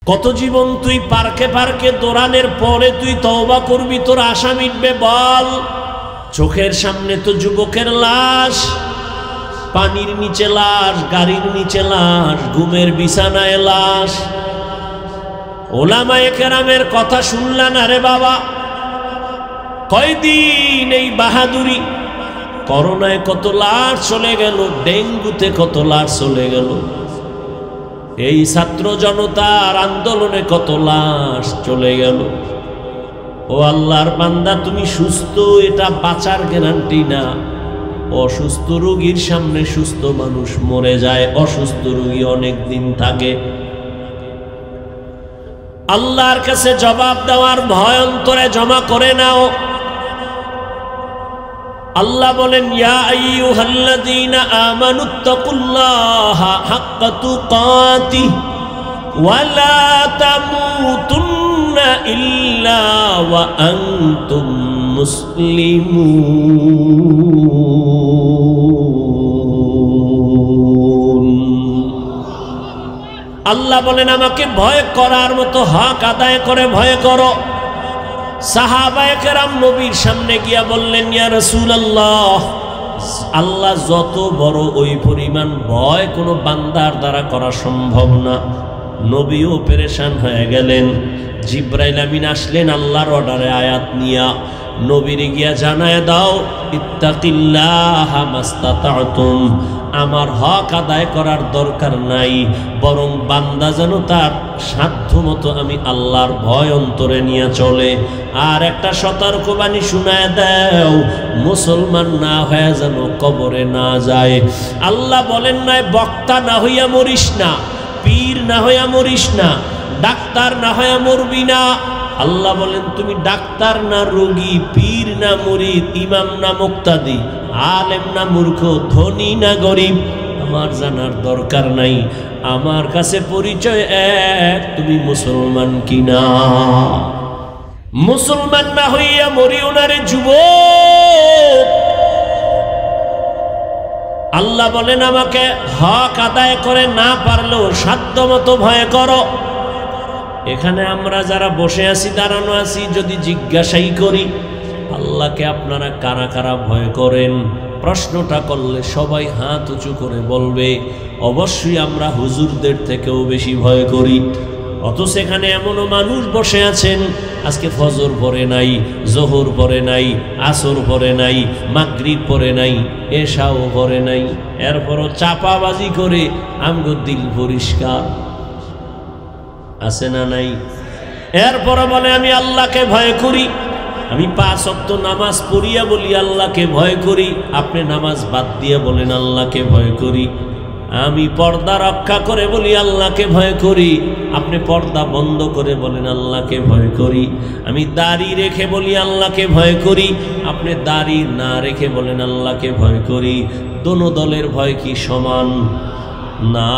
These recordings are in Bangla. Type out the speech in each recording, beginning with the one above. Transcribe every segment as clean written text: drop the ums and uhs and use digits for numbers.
কত জীবন তুই পার্কে পার্কে দৌড়ানোর পরে তুই তওবা করবি, তোর আশা মিটবে বল? চোখের সামনে তো যুবকের লাশ, পানির নিচে লাশ, গাড়ির নিচে লাশ, ঘুমের বিছানায় লাশ। ওলামায়ে কেরামের কথা শুনলা না রে বাবা? কয়দিন এই বাহাদুরি? করোনায় কত লাশ চলে গেল, ডেঙ্গুতে কত লাশ চলে গেল, এই ছাত্র জনতার আন্দোলনে কত লাশ চলে গেল। ও আল্লাহর বান্দা, তুমি সুস্থ, এটা বাঁচার গ্যারান্টি না। অসুস্থ রোগীর সামনে সুস্থ মানুষ মরে যায়, অসুস্থ রোগী অনেক দিন থাকে। আল্লাহর কাছে জবাব দেওয়ার ভয় অন্তরে জমা করে নাও। আল্লাহ বলেন, ইয়া আইয়ুহাল্লাযীনা আমানুত্তাকুল্লাহা হাক্কা তুকাতিহ ওয়া লা তামুতুন্না ইল্লা ওয়া আনতুম মুসলিমুন। আল্লাহ বলেন, আমাকে ভয় করার মতো হক আদায় করে ভয় করো। সাহাবায়ে কেরাম নবীর সামনে গিয়া বললেন, ইয়া রাসূলুল্লাহ, আল্লাহ যত বড় ওই পরিমাণ ভয় কোনো বান্দার দ্বারা করা সম্ভব না। নবীও পেরেশান হয়ে গেলেন। জিবরাইল আমিন আসলেন আল্লাহর অর্ডারে আয়াত নিয়া, নবীরে গিয়া জানায় দাও, ইত্তাকিল্লাহা মাস্তাতাতুম, আমার হক আদায় করার দরকার নাই, বরং বান্দা যেন তার সাধ্যমতো আমি আল্লাহর ভয় অন্তরে নিয়ে চলে। আর একটা সতর্কবাণী শুনায় দাও, মুসলমান না হয়ে যেন কবরে না যায়। আল্লাহ বলেন নাই, বক্তা না হইয়া মরিস না, পীর না হইয়া মরিস না, ডাক্তার না হইয়া মরবি না। আল্লাহ বলেন, তুমি ডাক্তার না রোগী, পীর না মুরিদ, ইমাম না মুক্তাদি, আলেম না মূর্খ, ধনী না গরিব, আমার জানার দরকার নাই। আমার কাছে পরিচয় এক, তুমি মুসলমান কিনা। মুসলমান না হইয়া মরিও না রে যুবক। আল্লাহ বলেন, আমাকে হক আদায় করে না পারলেও সাধ্য মতো ভয় করো। এখানে আমরা যারা বসে আছি, দাঁড়ানো আছি, যদি জিজ্ঞাসাই করি আল্লাহকে আপনারা কারা কারা ভয় করেন, প্রশ্নটা করলে সবাই হাত উঁচু করে বলবে অবশ্যই আমরা হুজুরদের থেকেও বেশি ভয় করি। অথচ এখানে এমনও মানুষ বসে আছেন, আজকে ফজর পড়ে নাই, জোহর পড়ে নাই, আসর পড়ে নাই, মাগরিব পড়ে নাই, এশাও পড়ে নাই, এরপরও চাপাবাজি করে আমগো দিল পরিষ্কার আছে না নাই? এরপর বলে আমি আল্লাহকে ভয় করি, আমি 5 ওয়াক্ত নামাজ পড়িয়া বলি আল্লাহকে ভয় করি। আপনি নামাজ বাদ দিয়ে বলেন আল্লাহকে ভয় করি। আমি পর্দা রক্ষা করে বলি আল্লাহকে ভয় করি, আপনি পর্দা বন্ধ করে বলেন আল্লাহকে ভয় করি। আমি দাড়ি রেখে বলি আল্লাহকে ভয় করি, আপনি দাড়ি না রেখে বলেন আল্লাহকে ভয় করি। দোনো দলের ভয় কি সমান? না,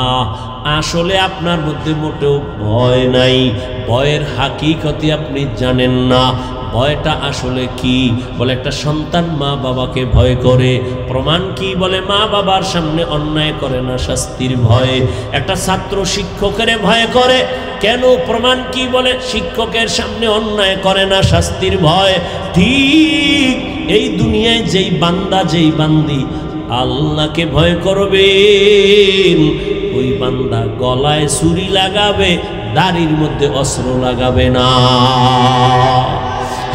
আসলে আপনার মধ্যে মোটেও ভয় নাই। ভয়ের হাকিকতি আপনি জানেন না। ভয়টা আসলে কি? বলে একটা সন্তান মা বাবাকে ভয় করে। প্রমাণ কি? বলে মা বাবার সামনে অন্যায় করে না, শাস্তির ভয়ে। একটা ছাত্র শিক্ষকের ভয় করে। কেন? প্রমাণ কি? বলে শিক্ষকের সামনে অন্যায় করে না, শাস্তির ভয়। ঠিক এই দুনিয়ায় যেই বান্দা, যেই বান্দি আল্লাহকে ভয় করবেন, ওই বান্দা গলায় ছুরি লাগাবে, দাড়ির মধ্যে অস্ত্র লাগাবে না।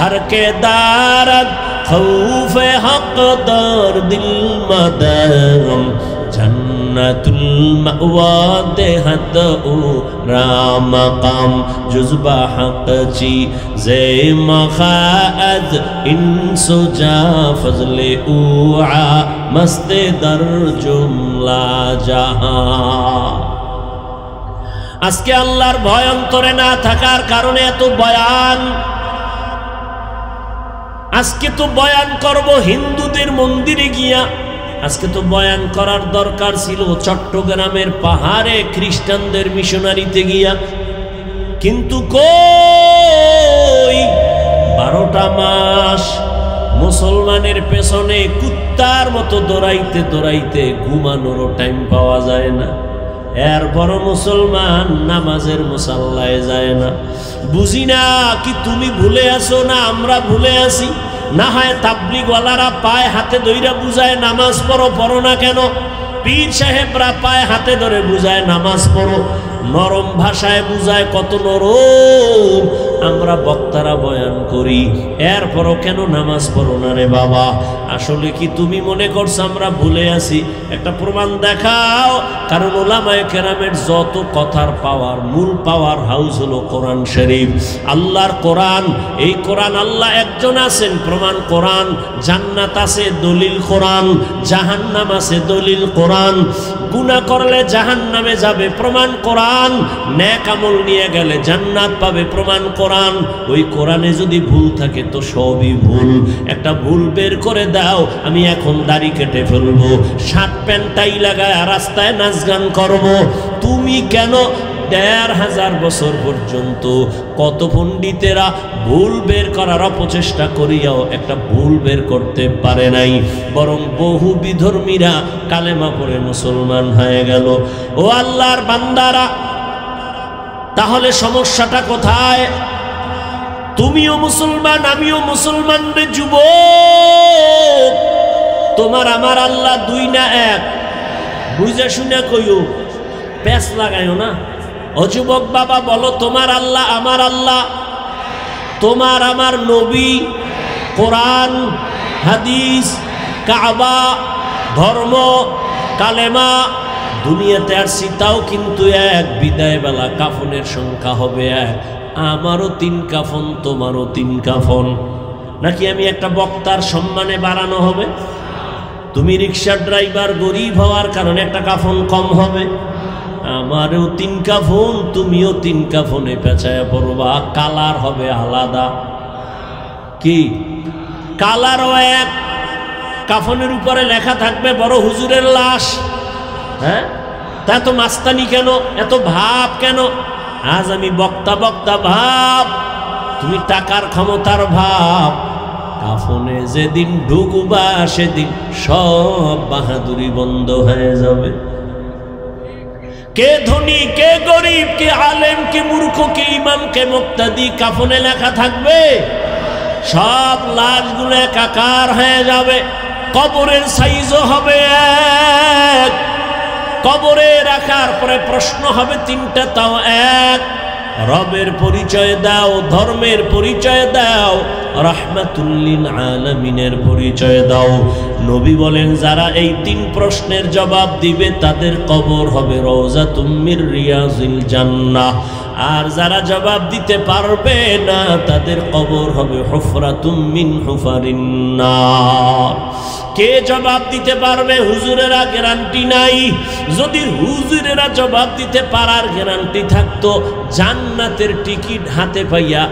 हर के दारद खौफ हक दर दिल मदम जन्नतुल मअवा देहत उ राम मकाम जुज़बा हक ची जे मखाद इंसु जा फजले उआ मस्ते दर जुमला जहां। আজকে আল্লাহর ভয় অন্তরে না থাকার কারণে এত বয়ান। আজকে তো বয়ান করব হিন্দুদের মন্দিরে গিয়া, আজকে তো বয়ান করার দরকার ছিল চট্টগ্রামের পাহাড়ে খ্রিস্টানদের মিশনারিতে গিয়া, কিন্তু কই 12টা মাস মুসলমানের পেছনে কুত্তার মতো দৌড়াইতে দৌড়াইতে ঘুমানোরও টাইম পাওয়া যায় না। এরপর মুসলমান নামাজের মুসাল্লায় যায় না। বুঝি না কি তুমি ভুলে আসো না আমরা ভুলে আসি? না হয় তাবলিগওয়ালারা পায়ে হাতে ধইরা বুঝায় নামাজ পড়ো, পড়ো না কেন? পীর সাহেবরা পায়ে হাতে ধরে বুঝায় নামাজ পড়ো, নরম ভাষায় বুঝায়, কত নরম আমরা বক্তারা বয়ান করি, এরপরও কেন নামাজ পড়ো না রে বাবা? আসলে কি তুমি মনে করছো আমরা ভুলে আছি? একটা প্রমাণ দেখাও। কারণ উলামায়ে কেরামের যত কথার পাওয়ার, মূল পাওয়ার হাউস হলো কোরআন শরীফ, আল্লাহর কোরআন। এই কোরআন আল্লাহ একজন আছেন, প্রমাণ কোরআন। জান্নাত আছে, দলিল কোরআন। জাহান্নাম আছে, দলিল কোরআন। গুনাহ করলে জাহান্নামে যাবে, প্রমাণ কোরআন। নেক আমল নিয়ে গেলে জান্নাত পাবে, প্রমাণ কোরআন। ওই কোরআনে যদি ভুল থাকে তো সবই ভুল। একটা ভুল বের করে দাও, আমি এখন দাড়ি কেটে ফেলবো, শার্ট প্যান্ট টাই লাগায় রাস্তায় নাচ গান করবো। তুমি কেন ১৫০০ বছর পর্যন্ত কত পণ্ডিতেরা ভুল বের করার অপচেষ্টা করিয়াও একটা ভুল বের করতে পারে নাই, বরং বহু বিধর্মীরা কালেমা পড়ে মুসলমান হয়ে গেল। ও আল্লাহর বান্দারা, তাহলে সমস্যাটা কোথায়? তুমিও মুসলমান, আমিও মুসলমান রে যুবক। তোমার আমার আল্লাহ দুই না এক, বুঝে শুনে কইও, প্যাচ লাগাইও না। ও যুবক বাবা, বলো তোমার আল্লাহ আমার আল্লাহ, তোমার আমার নবী, কোরআন, হাদিস, কাবা, ধর্ম, কালেমা, দুনিয়াতে আর সীতাও কিন্তু এক। বিদায় বেলা কাফনের সংখ্যা হবে এক। আমারও 3 কাফন, তোমারও 3 কাফন। নাকি আমি একটা বক্তার সম্মানে বাড়ানো হবে? তুমি রিক্সার ড্রাইভার, গরিব হওয়ার কারণে একটা কাফন কম হবে? আমারও 3 কাফন, তুমিও 3 কাফনে পেঁচায়া পড়বা। কালার হবে আলাদা। কি কালারও এক। কাফনের উপরে লেখা থাকবে বড় হুজুরের লাশ। হ্যাঁ, তা তো মাস্তানি কেন? এত ভাব কেন? আজ আমি বক্তা বক্তা ভাব, তুমি টাকার ক্ষমতার ভাব। কাফনে যেদিন ঢুকবা সেদিন সব বাহাদুরি বন্ধ হয়ে যাবে। কে ধনী, কে গরিব, কে আলেম, কে মূর্খ, কে ইমাম, কে মুক্তাদি, কাফনে লেখা থাকবে। সব লাশগুলো একাকার হয়ে যাবে। কবরের সাইজও হবে এক। কবরে রাখার পরে প্রশ্ন হবে 3টা, তাও এক। রবের পরিচয় দাও, ধর্মের পরিচয় দাও, রাহমাতুল লিল আলামিনের পরিচয় দাও। নবী বলেন, যারা এই 3 প্রশ্নের জবাব দিবে তাদের কবর হবে রওজাতুম মির রিয়াজিল জান্নাহ। আর যারা জবাব দিতে পারবে না তাদের কবর হবে হুফরাতুম মিন হুফারিন নার। কে জবাব দিতে পারবে? হুজুরেরা গ্যারান্টি নাই। যদি হুজুরেরা জবাব দিতে পারার গ্যারান্টি থাকতো, জান্নাতের টিকিট হাতে পাইয়া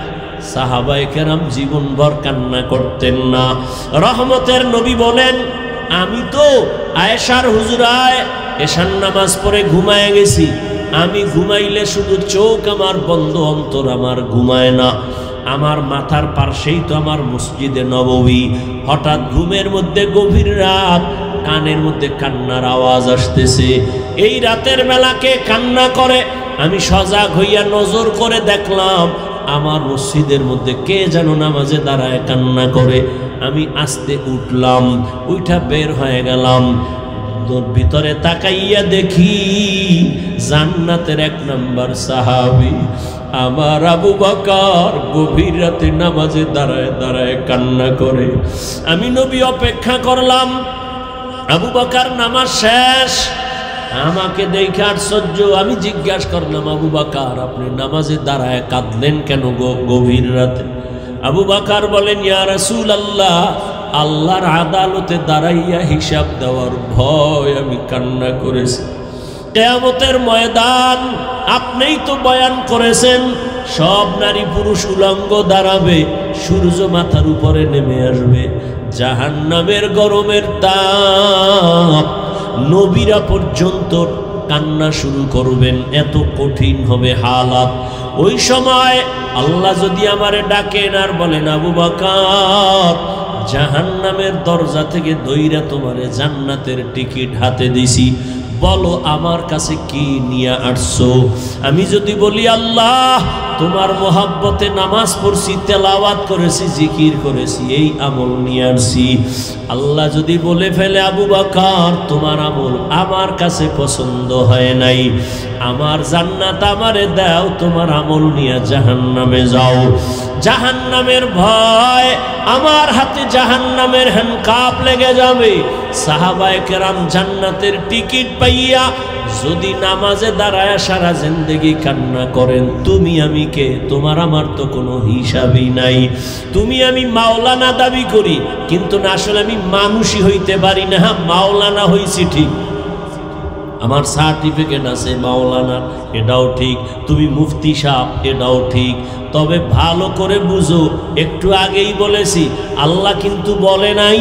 সাহাবায়ে কেরাম জীবনভর কান্না করতেন না। রহমতের নবী বলেন, আমি তো আয়েশার হুজুরায় এশার নামাজ পড়ে ঘুমায় গেছি। আমি ঘুমাইলে শুধু চোখ আমার বন্ধ, অন্তর আমার ঘুমায় না। আমার মাথার পাশেই তো আমার মসজিদে নববী। হঠাৎ ঘুমের মধ্যে গভীর রাত, কানের মধ্যে কান্নার আওয়াজ আসতেছে। এই রাতের বেলাকে কান্না করে আমি সজাগ হইয়া নজর করে দেখলাম আমার মসজিদের মধ্যে কে যেন নামাজে দাঁড়ায় কান্না করে। আমি আস্তে উঠলাম, উঠা বের হয়ে গেলাম। ভিতরে তাকাইয়া দেখি জান্নাতের 1 নম্বর সাহাবী আমার আবু বকর গভীর রাতে নামাজে দাঁড়ায় দাঁড়ায় কান্না করে। আমি নবী অপেক্ষা করলাম। আবু বকর নামাজ শেষ, আমাকে দেখে আশ্চর্য। আমি জিজ্ঞাসা করলাম, আবু বকর আপনি নামাজে দাঁড়ায় কাঁদলেন কেন গভীর রাতে? আবু বকর বলেন, ইয়া রাসূলুল্লাহ, আল্লাহর আদালতে দাঁড়াইয়া হিসাব দেওয়ার ভয় আমি কান্না করেছি। কিয়ামতের ময়দান আপনিই তো বয়ান করেছেন, সব নারী পুরুষ উলঙ্গ দাঁড়াবে, সূর্য মাথার উপরে নেমে আসবে, জাহান্নামের গরমের তাপ, নবীরা পর্যন্ত কান্না শুরু করবেন। এত কঠিন হবে হালাত। ওই সময় আল্লাহ যদি আমারে ডাকেন আর বলেন, আবু বকর জাহান্নামের দরজা থেকে দইরা তোমারে জান্নাতের টিকিট হাতে দিছি, বলো আমার কাছে কি নিয়ে আসছো। আমি যদি বলি আল্লাহ তোমার মোহাব্বতে নামাজ পড়ছি, তেলাওয়াত করেছি, জিকির করেছি, এই আমল নিয়ে আসছি। আল্লাহ যদি বলে ফেলে আবু বকর তোমার আমল আমার কাছে পছন্দ হয় নাই, আমার জান্নাত আমারে দাও, তোমার আমল নিয়ে জাহান্নামে যাও। জাহান্নামের ভয়, আমার হাতে জাহান্নামের হ্যান্ডকাপ লেগে যাবে। সাহাবায়ে কেরাম জান্নাতের টিকিট পাইয়া যদি নামাজে দাঁড়ায় সারা জিন্দেগি কান্না করেন, তুমি আমি কে? তোমার আমার তো কোনো হিসাবই নাই। তুমি আমি মাওলানা দাবি করি, কিন্তু না আসলে আমি মানুষই হইতে পারি না। হ্যাঁ, মাওলানা হইছি ঠিক, আমার সার্টিফিকেট আছে মাওলানা, এটাও ঠিক। তুমি মুফতি সাহেব, এটাও ঠিক। তবে ভালো করে বুঝো, একটু আগেই বলেছি আল্লাহ কিন্তু বলে নাই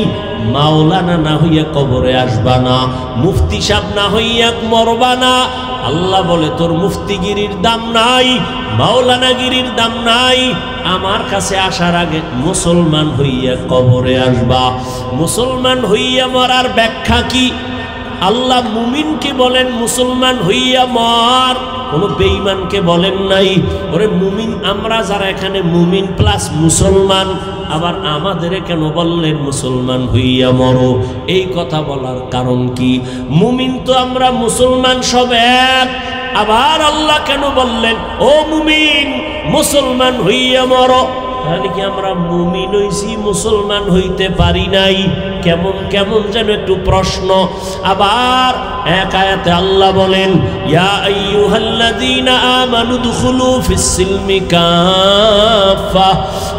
মাওলানা না হইয়া কবরে আসবা না, মুফতি সাহেব না হইয়া মরবা না। আল্লাহ বলে তোর মুফতিগিরির দাম নাই, মাওলানাগিরির দাম নাই, আমার কাছে আসার আগে মুসলমান হইয়া কবরে আসবা। মুসলমান হইয়া মরার ব্যাখ্যা কি? আল্লাহ মুমিনকে বলেন মুসলমান হইয়া মর, কোনো বেঈমানকে বলেন নাই। ওরে মুমিন আমরা যারা এখানে মুমিন প্লাস মুসলমান, আবার আমাদের কেন বললেন মুসলমান হইয়া মরো? এই কথা বলার কারণ কি? মুমিন তো আমরা মুসলমান সব এক, আবার আল্লাহ কেন বললেন ও মুমিন মুসলমান হইয়া মরো? তাহলে কি আমরা মুমিন হইছি, মুসলমান হইতে পারি নাই? কেমন কেমন যেন একটু প্রশ্ন। আবার এক আয়াতে আল্লাহ বলেন ইয়া আইয়ুহাল্লাযীনা আমানু দুখুলু ফিস সিলমি কাফা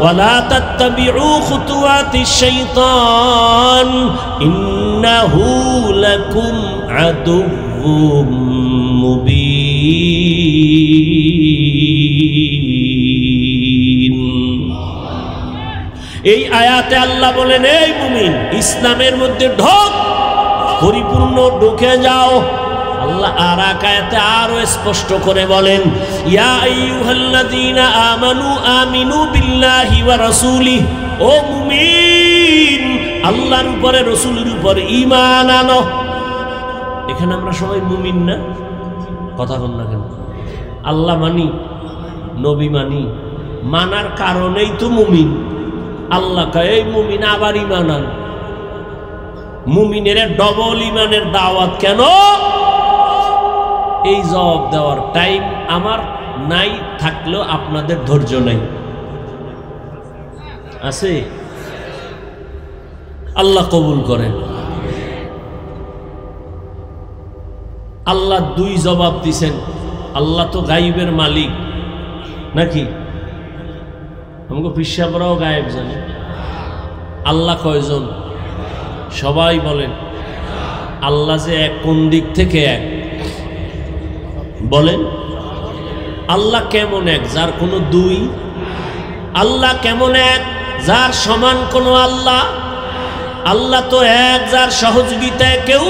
ওয়া লা তাত্তাবিউ খুতুওয়াতিশ শাইতান ইন্নাহু লাকুম আদুউম মুবিন। এই আয়াতে আল্লাহ বলেন এই মুমিন ইসলামের মধ্যে ঢোক, পরিপূর্ণ ঢুকে যাও। আল্লাহ আর এক আয়াতে আরো স্পষ্ট করে বলেন ইয়া আইয়ুহাল্লাযীনা আমানু আমিনু বিল্লাহি ওয়া রাসূলিহি, ও মুমিন আল্লাহর উপরে রাসূলের উপরে ঈমান আনো। এখানে আমরা সবাই মুমিন না? কথা বল না কেন? আল্লাহ মানি, নবী মানি, মানার কারণেই তো মুমিন। আল্লাহ কয় এই মুমিন আবার ঈমান আন। মুমিনের ডবল ঈমানের দাওয়াত কেন? এই জবাব দেওয়ার টাইম আমার নাই, থাকলেও আপনাদের ধৈর্য নাই। আছে? আল্লাহ কবুল করেন। আল্লাহ দুই জবাব দিছেন। আল্লাহ তো গায়েবের মালিক নাকি? আমাকে পিসাবরাও গায়েব জানে। আল্লাহ কয়জন? সবাই বলেন আল্লাহ যে এক, কোন দিক থেকে এক বলেন? আল্লাহ কেমন এক যার কোনো দুই? আল্লাহ কেমন এক যার সমান কোনো আল্লাহ? আল্লাহ তো এক যার সহযোগিতায় কেউ।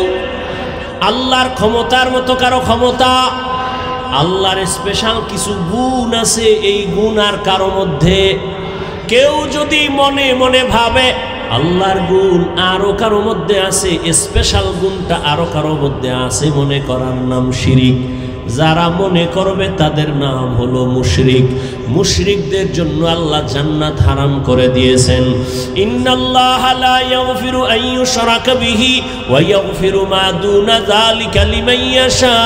আল্লাহর ক্ষমতার মতো কারো ক্ষমতা? আল্লাহর স্পেশাল কিছু গুণ আছে, এই গুণ আর কারো মধ্যে। কেউ যদি মনে মনে ভাবে আল্লাহর গুণ আরো কারো মধ্যে আছে, স্পেশাল গুণটা আরো কারো মধ্যে আছে, মনে করার নাম শিরিক। যারা মনে করবে তাদের নাম হলো মুশরিক। মুশরিকদের জন্য আল্লাহ জান্নাত হারাম করে দিয়েছেন। ইন্নাল্লাহা লা ইয়াগফিরু আন ইউশরাকা বিহি ওয়া ইয়াগফিরু মা দুনা যালিকা লিমান ইয়াশা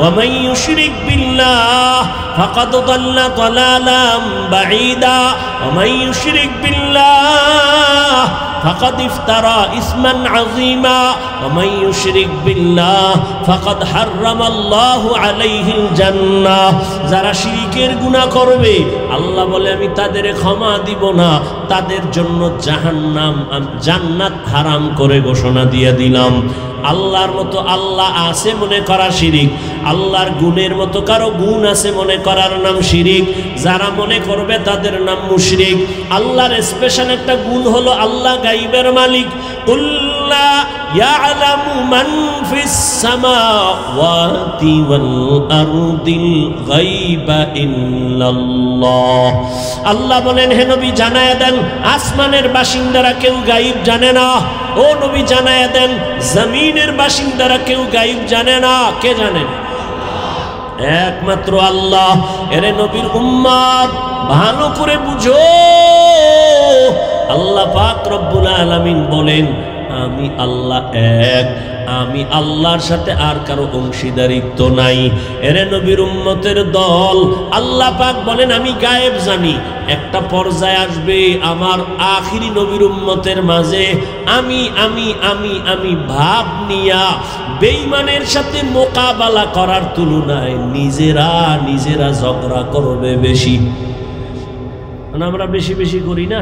ওয়া মান ইউশরিক বিল্লাহ ফাকাদ দাল্লা দালালাম বাঈদা ওয়া মান ইউশরিক বিল্লাহ ফাকাদ ইফতারা ইসমান আযীমা ওয়া মান ইউশরিক বিল্লাহ ফাকাদ হারামাল্লাহু আলাইহিল জান্নাহ। যারা শিরকের গুনাহ করবে আল্লাহ বলে আমি তাদের ক্ষমা দিব না, তাদের জন্য জাহান্নাম, জান্নাত হারাম করে ঘোষণা দিয়ে দিলাম। আল্লাহর মতো আল্লাহ আছে মনে করা শিরিক, আল্লাহর গুণের মতো কারো গুণ আছে মনে করার নাম শিরিক। যারা মনে করবে তাদের নাম মুশরিক। আল্লাহর স্পেশাল একটা গুণ হলো আল্লাহ গায়বের মালিক। কুল্লা ইয়ালামু মান ফিস সামাওয়াতি ওয়াল আরদিল গায়বা ইল্লাল্লাহ। আল্লাহ বলেন হে নবী জানায়া দেন আসমানের বাসিন্দারা কেউ গায়ব জানে না, ও নবী জানায়া দেন জমিনের বাসিন্দারা কেউ গায়েব জানে না। কে জানেন? একমাত্র আল্লাহ। এরে নবীর উম্মত ভালো করে বুঝো, আল্লাহ পাক রব্বুল আলামিন বলেন আমি আল্লাহ এক, আমি আল্লাহর সাথে আর কারো অংশীদারিত্ব নাই। এরে নবীর উম্মতের দল, আল্লাহ পাক বলেন আমি গায়েব জানি। একটা পর্যায়ে আসবে আমার আখিরি নবীর উম্মতের মাঝে আমি আমি আমি আমি ভাব নিয়া বেঈমানের সাথে মোকাবেলা করার তুলনায় নিজেরা নিজেরা ঝগড়া করবে বেশি। আমরা বেশি বেশি করি না,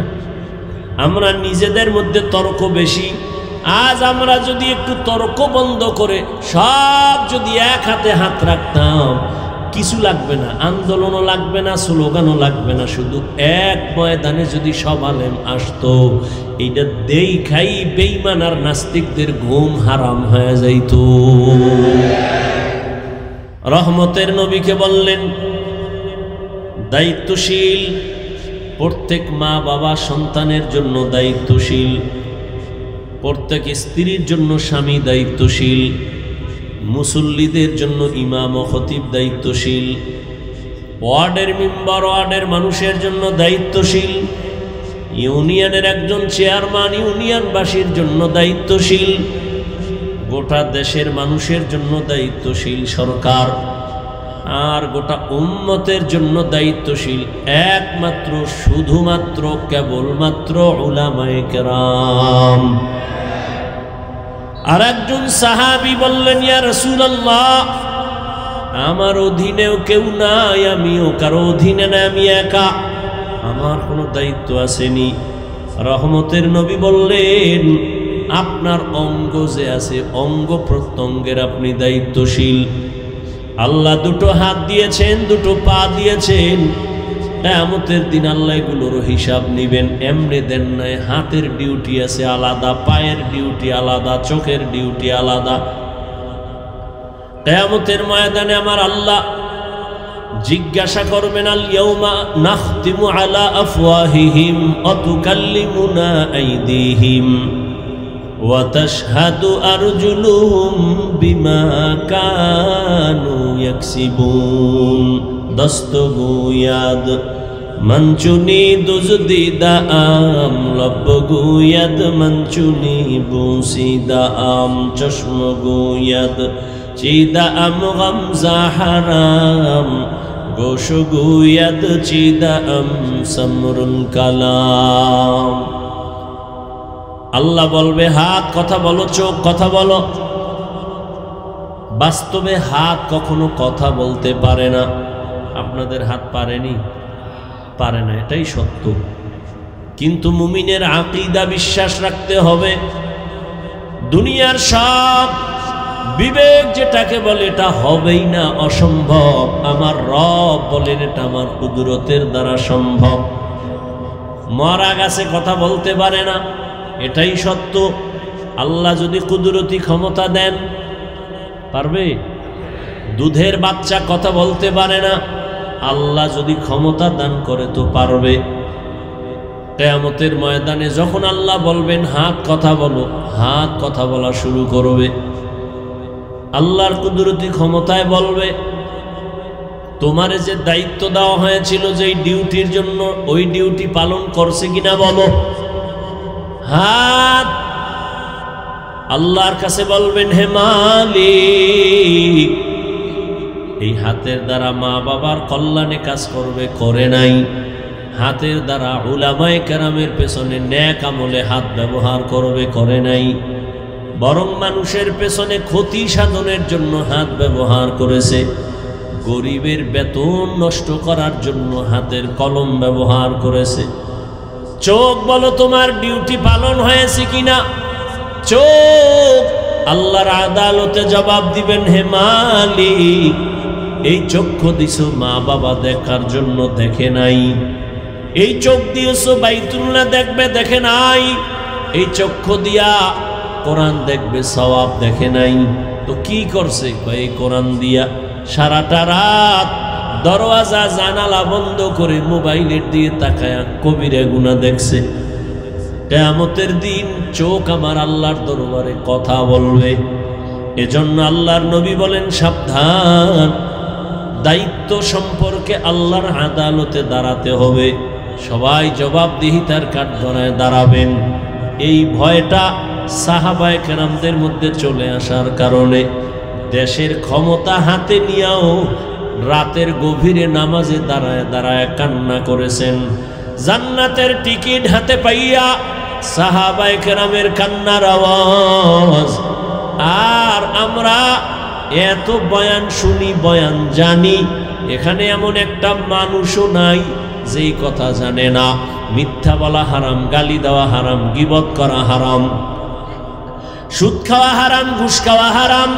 আমরা নিজেদের মধ্যে তর্ক বেশি। আজ আমরা যদি একটু তর্ক বন্ধ করে সব যদি এক হাতে হাত রাখতাম, কিছু লাগবে না, আন্দোলনও লাগবে না, স্লোগানও লাগবে না, শুধু এক ময়দানে যদি সব আলেম আসতো, এইটা দেখাই বেঈমান আর নাস্তিকদের ঘুম হারাম হয়ে যাইত। রহমতের নবীকে বললেন দায়িত্বশীল, প্রত্যেক মা বাবা সন্তানের জন্য দায়িত্বশীল, প্রত্যেক স্ত্রীর জন্য স্বামী দায়িত্বশীল, মুসল্লিদের জন্য ইমাম ও খতিব দায়িত্বশীল, ওয়ার্ডের মেম্বার ওয়ার্ডের মানুষের জন্য দায়িত্বশীল, ইউনিয়নের একজন চেয়ারম্যান ইউনিয়নবাসীর জন্য দায়িত্বশীল, গোটা দেশের মানুষের জন্য দায়িত্বশীল সরকার, আর গোটা উম্মতের জন্য দায়িত্বশীল একমাত্র শুধুমাত্র কেবলমাত্র উলামায়ে কেরাম। আর একজন সাহাবী বললেন ইয়া রাসূলুল্লাহ আমার অধীনেও কেউ নাই, আমিও কারো অধীনে না, আমি একা, আমার কোনো দায়িত্ব আসেনি। রহমতের নবী বললেন আপনার অঙ্গ যে আছে অঙ্গ প্রত্যঙ্গের আপনি দায়িত্বশীল। আল্লাহ দুটো হাত দিয়েছেন, দুটো পা দিয়েছেন, কিয়ামতের দিন আল্লাহ এগুলোর হিসাব নিবেন। এমনি দেন নাই, হাতের ডিউটি আছে আলাদা, পায়ের ডিউটি আলাদা, চোখের ডিউটি আলাদা। কিয়ামতের ময়দানে আমার আল্লাহ জিজ্ঞাসা করবেন আল ইয়াউমা নাখতিমু আলা আফওয়াহিহিম ওয়া তুকাল্লিমুনা আইদিহিম ওয়া তাশহাদু আরজুলুহুম বিমা কানু ইয়াকসিবুন। দস্তগুয়াদ মঞ্চুনি দুজদিদা আম লবগুয়াদ মঞ্চুনি বুসিদা আম চশমগুয়াদ চিদা আম গামজা হারাম গোশগুয়াদ চিদা আম সমরুল কালাম। আল্লাহ বলবে হাত কথা বলো, চোখ কথা বলো। বাস্তবে হাত কখনো কথা বলতে পারে না। আপনাদের হাত পারেনি? পারে না, এটাই সত্য। কিন্তু মুমিনের আকীদা বিশ্বাস রাখতে হবে দুনিয়ার সব বিবেক যেটাকে বলে এটা হবেই না, অসম্ভব। আমার রব বলেন এটা আমার কুদরতের দ্বারা সম্ভব। মরা গাছে কথা বলতে পারে না, এটাই সত্য। আল্লাহ যদি কুদরতি ক্ষমতা দেন পারবে? দুধের বাচ্চা কথা বলতে পারে না, আল্লাহ যদি ক্ষমতা দান করে তো পারবে। কিয়ামতের ময়দানে যখন আল্লাহ বলবেন হাত কথা বলো, হাত কথা বলা শুরু করবে। আল্লাহর কুদরতি ক্ষমতায় বলবে তোমারে যে দায়িত্ব দেওয়া হয়েছিল যেই ডিউটির জন্য, ওই ডিউটি পালন করছে কিনা বলো। হাত আল্লাহর কাছে বলবেন হে মালিক, এই হাতের দ্বারা মা বাবার কল্যাণে কাজ করবে, করে নাই। হাতের দ্বারা উলামায়ে কেরামের পেছনে নেক আমলে হাত ব্যবহার করবে, করে নাই। বরং মানুষের পেছনে ক্ষতি সাধনের জন্য হাত ব্যবহার করেছে। গরিবের বেতন নষ্ট করার জন্য হাতের কলম ব্যবহার করেছে। চোখ বলো তোমার ডিউটি পালন হয়েছে কিনা। চোখ আল্লাহর আদালতে জবাব দিবেন হে মালিক, এই চক্ষু দিছো মা বাবা দেখার জন্য, দেখে নাই। এই চোখ দিয়েছো বাইতুল্লাহ দেখবে, দেখে নাই। এই চক্ষু দিয়া কোরআন দেখবে, সওয়াব, দেখে নাই। তো কি করছে? এই কোরআন দিয়া সারাটা রাত দরওয়াজা জানালা বন্ধ করে মোবাইলের দিয়ে তাকায়া কবিরা গুনাহ দেখছে। কিয়ামতের দিন চোখ আমার আল্লাহর দরবারে কথা বলবে। এজন্য আল্লাহর নবী বলেন, সাবধান, দায়িত্ব সম্পর্কে আল্লাহর আদালতে দাঁড়াতে হবে, সবাই জবাবদিহিতার কাঠগড়ায় দাঁড়াবেন। এই ভয়টা সাহাবায়ে কেরামদের মধ্যে চলে আসার কারণে দেশের ক্ষমতা হাতে নিয়েও রাতের গভীরে নামাজে দাঁড়ায় দাঁড়ায় কান্না করেছেন। জান্নাতের টিকিট হাতে পাইয়া সাহাবায়ে কেরামের কান্নার আওয়াজ। আর আমরা এত বয়ান শুনি, বয়ান জানি, এখানে এমন একটা মানুষও নাই যেই কথা জানে না। মিথ্যা বলা হারাম, গালি দেওয়া হারাম, গীবত করা হারাম, সুদ খাওয়া হারাম, ঘুষ খাওয়া হারাম,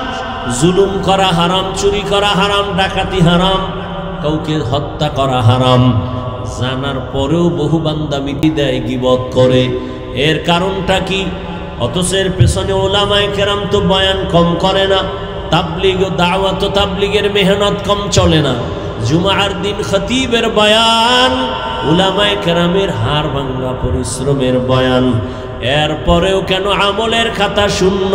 জুলুম করা হারাম, চুরি করা হারাম, ডাকাতি হারাম, কাউকে হত্যা করা হারাম। জানার পরেও বহু বান্দা মিটি দেয়, গীবত করে। এর কারণটা কি? অথচ এর পেছনে ওলামায়ে কেরাম তো বয়ান কম করে না, তাবলীগ ও দাওয়াত ও তাবলীগের মেহনত কম চলে না। জুমার দিন খতিবের বয়ান, উলামায়ে কেরামের হাড় ভাঙা পরিশ্রমের বয়ান। এরপরেও কেন আমলের খাতা শূন্য?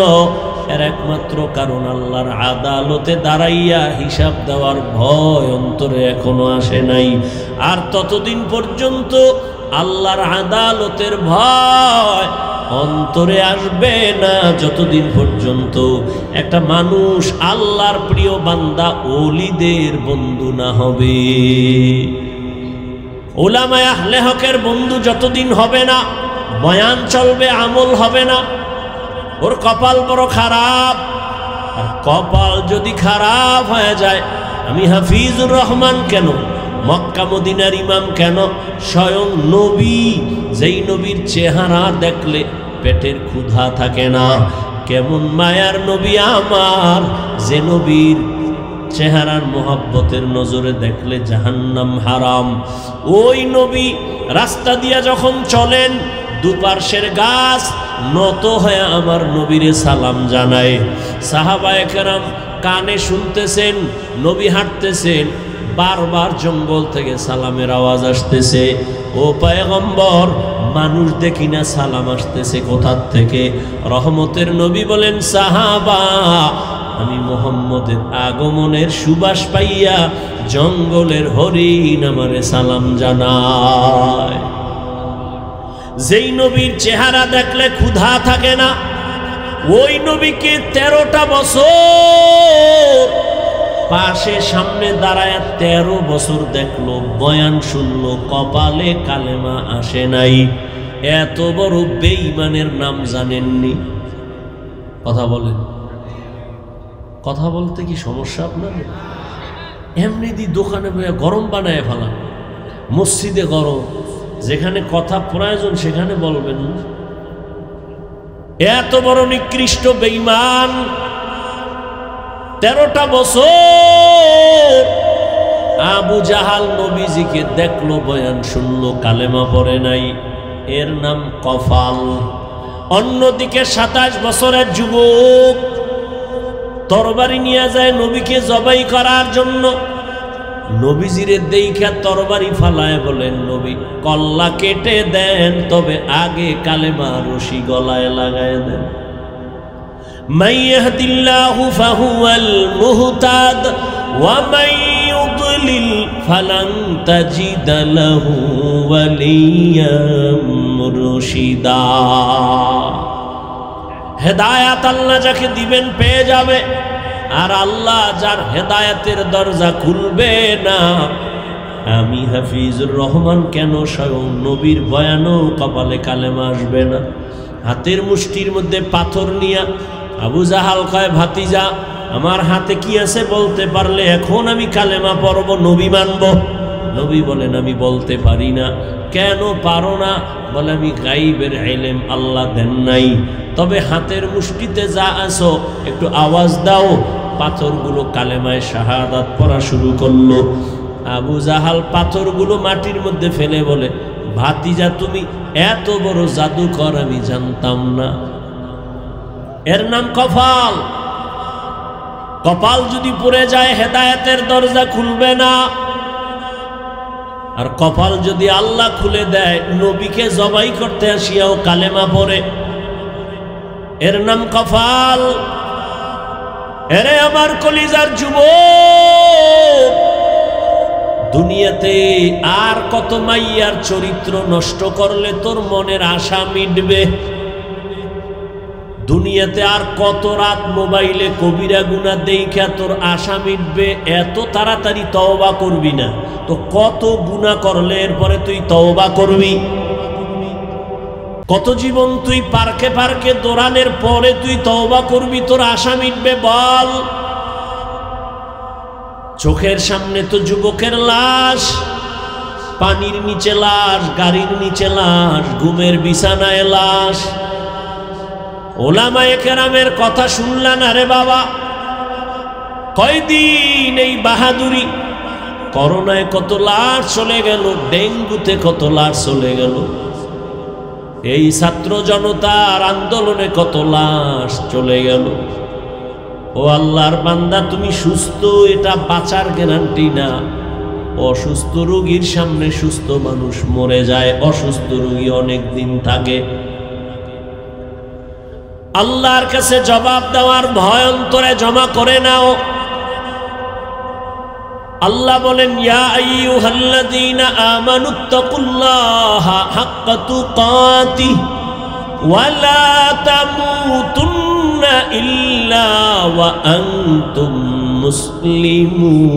এর একমাত্র কারণ আল্লাহর আদালতে দাঁড়াইয়া হিসাব দেওয়ার ভয় অন্তরে এখনো আসে নাই। আর ততদিন পর্যন্ত আল্লাহর আদালতের ভয় অন্তরে আসবে না যতদিন পর্যন্ত একটা মানুষ আল্লাহর প্রিয় বান্দা ওলিদের বন্ধু না হবে। উলামায়ে আহলে হকের বন্ধু যতদিন হবে না, বয়ান চলবে, আমল হবে না। ওর কপাল বড় খারাপ। আর কপাল যদি খারাপ হয়ে যায়, আমি হাফিজুর রহমান কেন, মক্কা মদিনার ইমাম কেন, স্বয়ং নবী, যেই নবীর চেহারা দেখলে পেটের ক্ষুধা থাকে না, কেমন মায়ার নবী আমার, যে নবীর চেহারার মোহাব্বতের নজরে দেখলে জাহান্নাম হারাম। ওই নবী রাস্তা দিয়া যখন চলেন, দুপার্শ্বের গাছ নত হয়ে আমার নবীরে সালাম জানায়। সাহাবায়ে কেরাম কানে শুনতেছেন, নবী হাঁটতেছেন, বারবার জঙ্গল থেকে সালামের আওয়াজ আসতেছে। ও পয়গম্বর, মানুষ দেখি না, সালাম আসতেছে কোথার থেকে? রহমতের নবী বলেন, সাহাবা, আমি মুহাম্মদের আগমনের সুবাস পাইয়া জঙ্গলের হরিণ আমারে সালাম জানায়। যেই নবীর চেহারা দেখলে ক্ষুধা থাকে না, ওই নবীকে 13টা বছর পাশে সামনে দাঁড়ায় 13 বছর দেখলো, বয়ান শুনলো, কপালে কালেমা আসে নাই। এত বড় বেঈমানের নাম জানেননি? কথা বলেন। কথা বলতে কি সমস্যা আপনার? এমনি দি দোকানে বইয়া গরম বানায় ফেলান, মসজিদে গরম, যেখানে কথা প্রয়োজন সেখানে বলবেন না। এত বড় নিকৃষ্ট বেঈমান 13টা বছর আবু জাহাল নবীজিকে দেখলো, বয়ান শুনলো, কালেমা পড়ে নাই। এর নাম কফাল। অন্যদিকে 27 বছরের যুবক তরবারি নিয়ে যায় নবীকে জবাই করার জন্য। নবীজিরে দেইখা তরবারি ফালায় বলেন, নবী কল্লা কেটে দেন, তবে আগে কালেমা রশি গলায় লাগায় দেন। মান ইয়াহদিল্লাহু ফাহুয়াল মুহতাদ ওয়া মান ইউদ্লিল ফালান তাজিদ লাহু ওয়ালিয়াম মুরশিদা। হেদায়েত আল্লাহ যাকে দিবেন পেয়ে যাবে, আর আল্লাহ যার হেদায়েতের দরজা খুলবে না। আমি হাফিজুর রহমান কেন, স্বয়ং নবীর বয়ানও কপালে কালেমা আসবে না। হাতের মুষ্টির মধ্যে পাথর নিয়া আবু জাহাল কয়, ভাতিজা, আমার হাতে কি আছে বলতে পারলে এখন আমি কালেমা পড়ব, নবী মানব। নবী বলেন, আমি বলতে পারি না। কেন পারো না? বলে, আমি গাইবের ইলম আল্লাহ দেন নাই, তবে হাতের মুষ্টিতে যা আছো একটু আওয়াজ দাও। পাথরগুলো কালেমায় শাহাদাত পড়া শুরু করলো। আবু জাহাল পাথরগুলো মাটির মধ্যে ফেলে বলে, ভাতিজা, তুমি এত বড় জাদুকর আমি জানতাম না। এর নাম কপাল। কপাল যদি পড়ে যায় হেদায়েতের দরজা খুলবে না। আর কপাল যদি আল্লাহ খুলে দেয়, নবীকে জবাই করতে আসিয়াও কালেমা পড়ে, এর নাম কপাল। এরে আমার কলিজার যুবক, দুনিয়াতে আর কত মাইয়ার চরিত্র নষ্ট করলে তোর মনের আশা মিটবে? দুনিয়াতে আর কত রাত মোবাইলে কবিরা গুনাহ দেইখা তোর আশা মিটবে? এত তাড়াতাড়ি তওবা করবি না তো কত গুনাহ করলে এরপরে তুই তওবা করবি? কত জীবন তুই পার্কে পার্কে দৌড়ানোর পরে তুই তওবা করবি, তোর আশা মিটবে বল? চোখের সামনে তো যুবকের লাশ, পানির নিচে লাশ, গাড়ির নিচে লাশ, ঘুমের বিছানায় লাশ। ওলামায়ে কেরামের কথা শুনলা না রে বাবা? কয়দিন এই বাহাদুরি? করোনায় কত লাশ চলে গেল, ডেঙ্গুতে কত লাশ চলে গেল, এই ছাত্র জনতার আন্দোলনে কত লাশ চলে গেল। ও আল্লাহর বান্দা, তুমি সুস্থ, এটা বাঁচার গ্যারান্টি না। অসুস্থ রোগীর সামনে সুস্থ মানুষ মরে যায়, অসুস্থ রোগী অনেক দিন থাকে। আল্লাহর কাছে জবাব দেওয়ার ভয় অন্তরে জমা করে নাও। আল্লাহ বলেন, ইয়া আইয়ুহাল্লাযীনা আমানুত্তাকুল্লাহা হাক্কা তুকাতিহ ওয়া লা তামুতুন্না ইল্লা ওয়া আনতুম মুসলিমুন।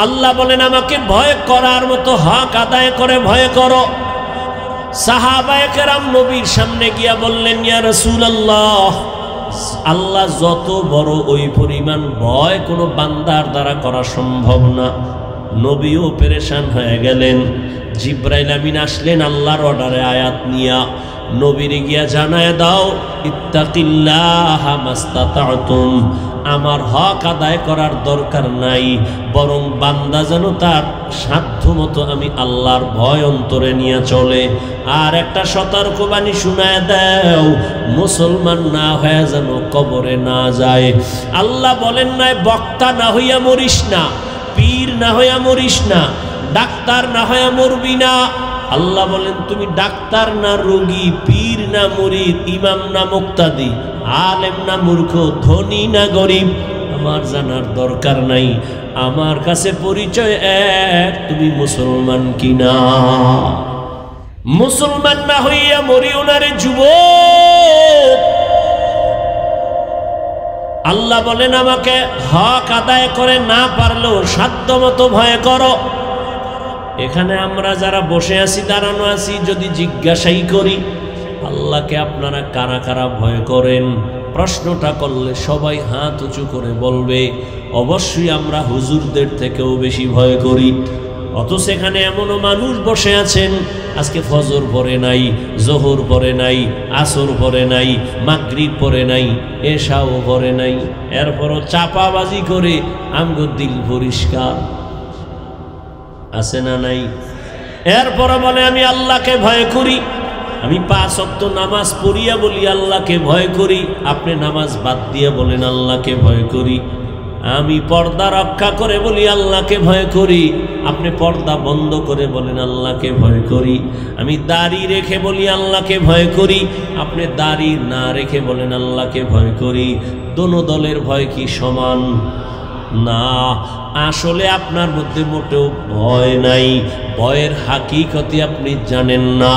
আল্লাহ বলেন, আমাকে ভয় করার মতো হক আদায় করে ভয় করো। সাহাবায়ে কেরাম নবীর সামনে গিয়া বললেন, ইয়া রাসূলুল্লাহ, আল্লাহ যত বড়, ওই পরিমাণ ভয় কোনো বান্দার দ্বারা করা সম্ভব না। নবীও পেরেশান হয়ে গেলেন। জিবরাইল আমিন আসলেন আল্লাহর অর্ডারে আয়াত নিয়া, নবীরে গিয়া জানায় দাও, ইত্তাকিল্লাহা মাস্তাতাতুম, আমার হক আদায় করার দরকার নাই, বরং বান্দা যেন তার সাধ্যমতো আমি আল্লাহর ভয় অন্তরে নিয়ে চলে। আর একটা সতর্কবাণী শুনায় দাও, মুসলমান না হয়ে যেন কবরে না যায়। আল্লাহ বলেন নাই বক্তা না হইয়া মরিস না, পীর না হইয়া মরিস না, ডাক্তার না হইয়া মরবি না। আল্লাহ বলেন, তুমি ডাক্তার না রোগী, পীর না মুরিদ, ইমাম না মুক্তাদি, আলেম না মূর্খ, ধনী না গরিব, আমার জানার দরকার নাই। আমার কাছে পরিচয় এক, তুমি মুসলমান কিনা। মুসলমান না হইয়া মরিও না রে যুবক। আল্লাহ বলেন, আমাকে হক আদায় করে না পারলেও সাধ্যমতো ভয় করো। এখানে আমরা যারা বসে আছি, দাঁড়ানো আছি, যদি জিজ্ঞাসাই করি আল্লাহকে আপনারা কারা কারা ভয় করেন, প্রশ্নটা করলে সবাই হাত উঁচু করে বলবে অবশ্যই আমরা হুজুরদের থেকেও বেশি ভয় করি। অথচ সেখানে এমনও মানুষ বসে আছেন, আজকে ফজর পড়ে নাই, জোহর পড়ে নাই, আসর পড়ে নাই, মাগরিব পড়ে নাই, এশাও পড়ে নাই, এরপরও চাপাবাজি করে আমগো দিল পরিষ্কার আছে না নাই? এরপরে বলে আমি আল্লাহকে ভয় করি, আমি 5 ওয়াক্ত নামাজ পড়িয়া বলি আল্লাহকে ভয় করি। আপনি নামাজ বাদ দিয়ে বলেন আল্লাহকে ভয় করি। আমি পর্দা রক্ষা করে বলি আল্লাহকে ভয় করি, আপনি পর্দা বন্ধ করে বলেন আল্লাহকে ভয় করি। আমি দাড়ি রেখে বলি আল্লাহকে ভয় করি, আপনি দাড়ি না রেখে বলেন আল্লাহকে ভয় করি। দোনো দলের ভয় কি সমান? না, আসলে আপনার মধ্যে মোটেও ভয় নাই। ভয়ের হাকিকতি আপনি জানেন না।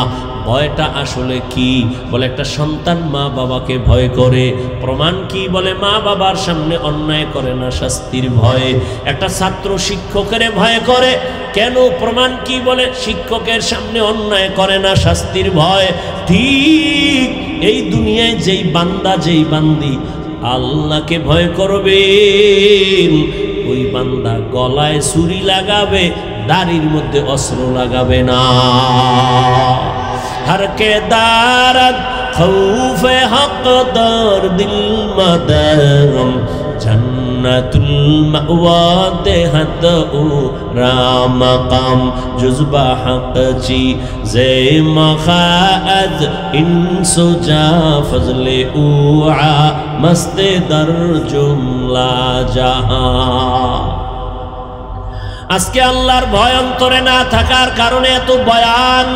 ভয়টা আসলে কি? বলে একটা সন্তান মা বাবাকে ভয় করে। প্রমাণ কি? বলে মা বাবার সামনে অন্যায় করে না, শাস্তির ভয়ে। একটা ছাত্র শিক্ষকের ভয় করে। কেন? প্রমাণ কি? বলে শিক্ষকের সামনে অন্যায় করে না, শাস্তির ভয়। ঠিক এই দুনিয়ায় যেই বান্দা, যেই বান্দি আল্লাহকে ভয় করবেন, ওই বান্দা গলায় ছুরি লাগাবে, দাড়ির মধ্যে অস্ত্র লাগাবে না। हर के दारद खौफ हक दर दिल मदरम जन्न জান্নাতুল মাওয়া দেহাত ও রামাকাম জুজবা হকচি জে মখাদ ইনসুজা ফজলে উআ মস্তে দর জুমলা জাহান। আজকে আল্লাহর ভয় অন্তরে না থাকার কারণে এত বয়ান।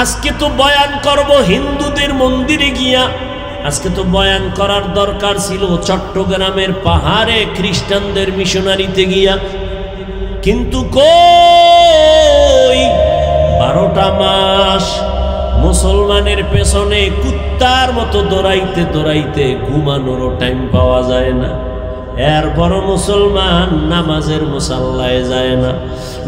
আজকে তো বয়ান করব হিন্দুদের মন্দিরে গিয়া, আজকে তো বয়ান করার দরকার ছিল চট্টগ্রামের পাহাড়ে খ্রিস্টানদের মিশনারিতে গিয়া, কিন্তু কই 12টা মাস মুসলমানের পেছনে কুত্তার মতো দৌড়াইতে দৌড়াইতে ঘুমানোরও টাইম পাওয়া যায় না। এরপর মুসলমান নামাজের মুসাল্লায় যায় না।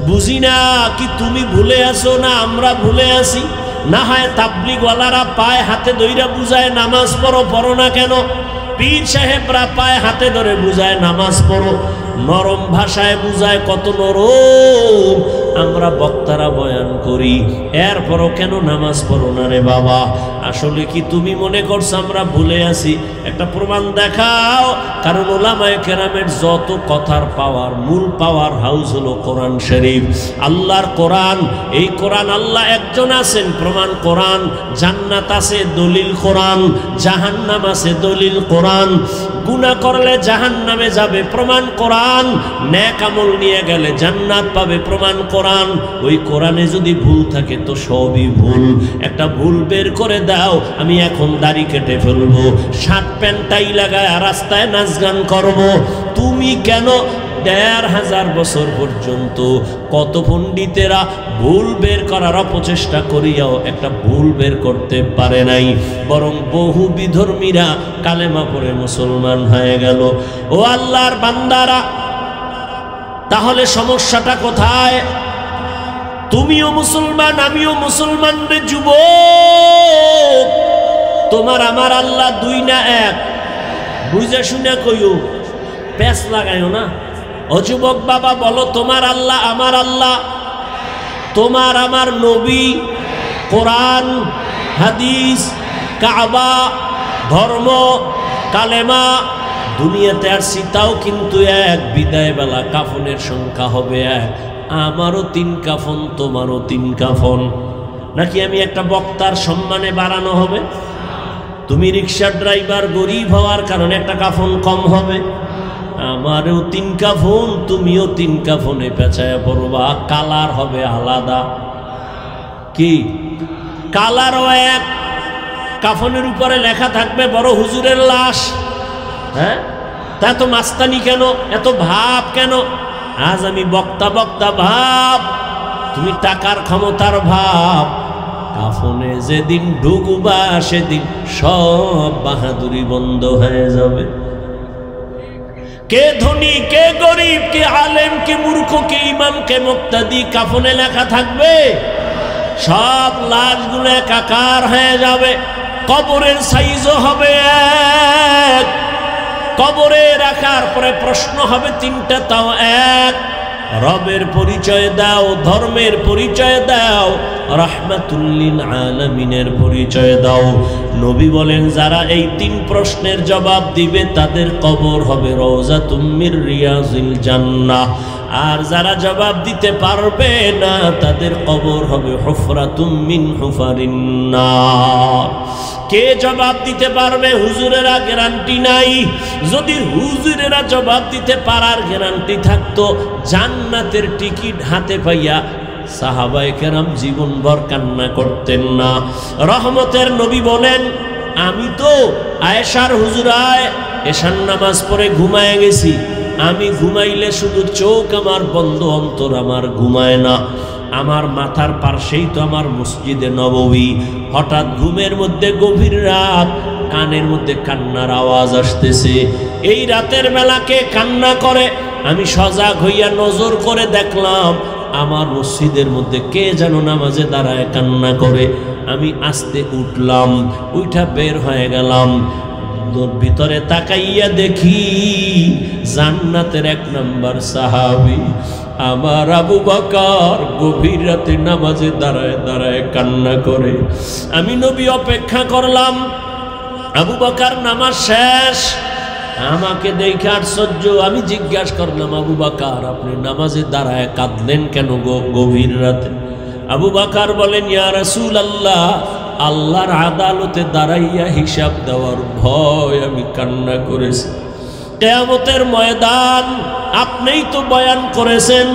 বুঝি না কি তুমি ভুলে আসো না আমরা ভুলে আসি? না হয় তাবলিগওয়ালারা পায়ে হাতে ধইরা বুঝায় নামাজ পড়ো, পড়ো না কেন? পীর সাহেবরা পায়ে হাতে ধরে বুঝায় নামাজ পড়ো, নরম ভাষায় বুঝায়, কত নরম। আমরা বক্তারা বয়ান করি, এরপরও কেন নামাজ পড়ো না রে বাবা? আসলে কি তুমি মনে করছো আমরা ভুলে আছি? একটা প্রমাণ দেখাও। কারণ ওলামায়ে কেরামের যত কথার পাওয়ার, মূল পাওয়ার হাউস হলো কোরআন শরীফ, আল্লাহর কোরআন। এই কোরআন আল্লাহ একজন আছেন, প্রমাণ কোরআন। জান্নাত আছে, দলিল কোরআন। জাহান্নাম আছে, দলিল কোরআন। গুনাহ করলে জাহান্নামে যাবে, প্রমাণ কোরআন। নেক আমল নিয়ে গেলে জান্নাত পাবে, প্রমাণ কোরআন। ওই কোরআনে যদি ভুল থাকে তো সবই ভুল। একটা ভুল বের করে দাও, আমি এখন দাড়ি কেটে ফেলবো, শার্ট প্যান্ট টাই লাগায় রাস্তায় নাচ গান করবো। তুমি কেন 1500 বছর পর্যন্ত কত পণ্ডিতেরা ভুল বের করার অপচেষ্টা করিয়াও একটা ভুল বের করতে পারে নাই, বরং বহু বিধর্মীরা কালেমা পড়ে মুসলমান হয়ে গেল। ও আল্লাহর বান্দারা, তাহলে সমস্যাটা কোথায়? তুমিও মুসলমান, আমিও মুসলমান রে যুবক। তোমার আমার আল্লাহ দুই না এক, বুঝে শুনে কইও, প্যাচ লাগাইও না। ও যুবক বাবা বলো, তোমার আল্লাহ আমার আল্লাহ, তোমার আমার নবী, কোরআন, হাদিস, কাবা, ধর্ম, কালেমা। দুনিয়াতে আসছি তাও কিন্তু এক। বিদায় বেলা কাফনের সংখ্যা হবে এক। আমারও 3 কাফন, তোমারও 3 কাফন। নাকি আমি একটা বক্তার সম্মানে বাড়ানো হবে? তুমি রিক্সা ড্রাইভার, গরিব হওয়ার কারণে একটা কাফন কম হবে? আমারও 3 কাফন, তুমিও 3 কাফনে পেঁচায়া পড়বা। কালার হবে আলাদা। কি কালারও এক। কাফনের উপরে লেখা থাকবে বড় হুজুরের লাশ। হ্যাঁ, তা এত মাস্তানি কেন, এত ভাব কেন? আজ আমি বক্তা বক্তা ভাব, তুমি টাকার ক্ষমতার ভাব। কাফনে যেদিন ঢুকবা সেদিন সব বাহাদুরি বন্ধ হয়ে যাবে। কে ধনী, কে গরিব, কে আলেম, কে মূর্খ, কে ইমাম, কে মুক্তাদি, কাফনে লেখা থাকবে। সব লাশগুলো একাকার হয়ে যাবে। কবরের সাইজও হবে এক। কবরে রাখার পরে প্রশ্ন হবে 3টা, তাও এক। রবের পরিচয় দাও, ধর্মের পরিচয় দাও, রাহমাতুল লিল আলামিনের পরিচয় দাও। নবী বলেন, যারা এই 3 প্রশ্নের জবাব দিবে তাদের কবর হবে রওজাতুম মির রিয়াজিল জান্নাহ। আর যারা জবাব দিতে পারবে না তাদের কবর হবে হুফরাতুম মিন হুফারিন নার। কে জবাব দিতে পারবে? হুজুরেরা গ্যারান্টি নাই। যদি হুজুরেরা জবাব দিতে পারার গ্যারান্টি থাকতো, জান্নাতের টিকিট হাতে পাইয়া সাহাবায়ে কেরাম জীবনভর কান্না করতেন না। রহমতের নবী বলেন, আমি তো আয়েশার হুজুরায় এশার নামাজ পড়ে ঘুমায় গেছি। আমি ঘুমাইলে শুধু চোখ আমার বন্ধ, অন্তর আমার ঘুমায় না। আমার মাথার পাশেই তো আমার মসজিদে নববী। হঠাৎ ঘুমের মধ্যে গভীর রাত, কানের মধ্যে কান্নার আওয়াজ আসতেছে। এই রাতের বেলাকে কান্না করে। আমি সজাগ হইয়া নজর করে দেখলাম আমার মসজিদের মধ্যে কে যেন নামাজে দাঁড়ায় কান্না করে। আমি আস্তে উঠলাম, উঠা বের হয়ে গেলাম। ভিতরে তাকাইয়া দেখি জান্নাতের 1 নম্বর সাহাবী আমার আবু বকর গভীর রাতে নামাজে দাঁড়ায় দাঁড়ায় কান্না করে। আমি নবী অপেক্ষা করলাম। আবু বকর নামাজ শেষ, আমাকে দেখে আশ্চর্য। আমি জিজ্ঞাসা করলাম, আবু বকর আপনি নামাজে দাঁড়ায় কাঁদলেন কেন গভীর রাতে? আবু বকর বলেন, ইয়া রাসূলুল্লাহ, আল্লাহর আদালতে দাঁড়াইয়া হিসাব দেওয়ার ভয় আমি কান্না করেছি। কিয়ামতের ময়দান আপনিই তো বয়ান করেছেন,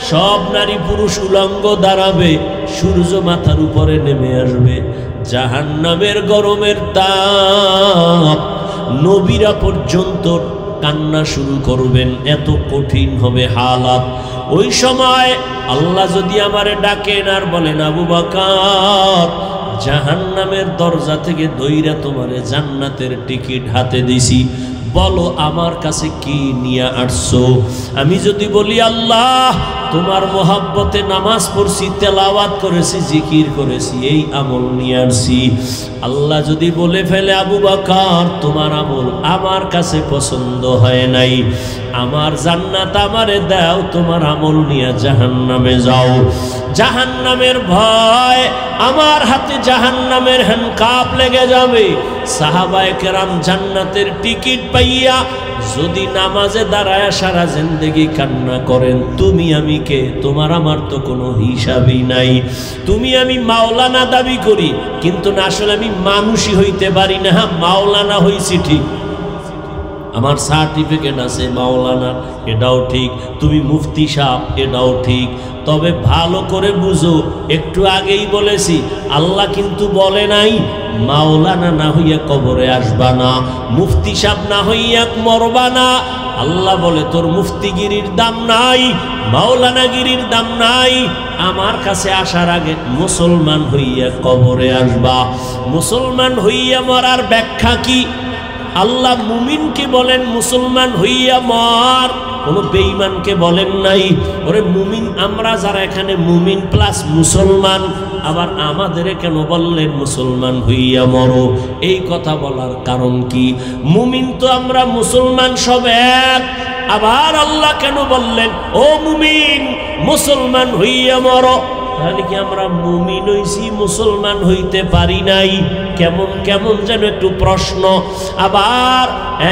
সব নারী পুরুষ উলঙ্গ দাঁড়াবে, সূর্য মাথার উপরে নেমে আসবে, জাহান্নামের গরমের তাপ নবীরা পর্যন্ত কান্না শুরু করবেন, এত কঠিন হবে হালাত। ওই সময় আল্লাহ যদি আমারে ডাকেন আর বলেন, আবু বকর জাহান্নামের দরজা থেকে দইরা তোমারে জান্নাতের টিকিট হাতে দিছি, বলো আমার কাছে কি নিয়ে আসছো? আমি যদি বলি, আল্লাহ তোমার মোহাব্বতে নামাজ পড়ছি, তেলাওয়াত করেছি, জিকির করেছি, এই আমল নিয়ে আসছি। আল্লাহ যদি বলে ফেলে, আবু বকর তোমার আমল আমার কাছে পছন্দ হয় নাই, আমার জান্নাত আমারে দাও, তোমার আমল নিয়ে জাহান্নামে যাও। জাহান্নামের ভয়, আমার হাতে জাহান্নামের হ্যান্ডকাপ লেগে যাবে। সাহাবায়ে কেরাম জান্নাতের টিকিট পাইয়া যদি নামাজে দাঁড়ায় সারা জিন্দেগি কান্না করেন, তুমি আমি কে? তোমার আমার তো কোনো হিসাবই নাই। তুমি আমি মাওলানা দাবি করি, কিন্তু না, আসলে আমি মানুষই হইতে পারি না। হ্যাঁ, মাওলানা হইছি ঠিক, আমার সার্টিফিকেট আছে মাওলানা, এটাও ঠিক। তুমি মুফতি সাহেব, এটাও ঠিক। তবে ভালো করে বুঝো, একটু আগেই বলেছি, আল্লাহ কিন্তু বলে নাই মাওলানা না হইয়া কবরে আসবা না, মুফতি সাহেব না হইয়া মরবা না। আল্লাহ বলে, তোর মুফতিগিরির দাম নাই, মাওলানাগিরির দাম নাই, আমার কাছে আসার আগে মুসলমান হইয়া কবরে আসবা। মুসলমান হইয়া মরার ব্যাখ্যা কি? আল্লাহ মুমিনকে বলেন মুসলমান হইয়া মর, কোন বেঈমানকে বলেন নাই। ওরে মুমিন আমরা যারা এখানে মুমিন প্লাস মুসলমান, আবার আমাদের কেন বললেন মুসলমান হইয়া মরো? এই কথা বলার কারণ কি? মুমিন তো আমরা মুসলমান সব এক, আবার আল্লাহ কেন বললেন ও মুমিন মুসলমান হইয়া মরো? তাহলে কি আমরা মুমিন হইছি, মুসলমান হইতে পারি নাই? কেমন কেমন যেন একটু প্রশ্ন। আবার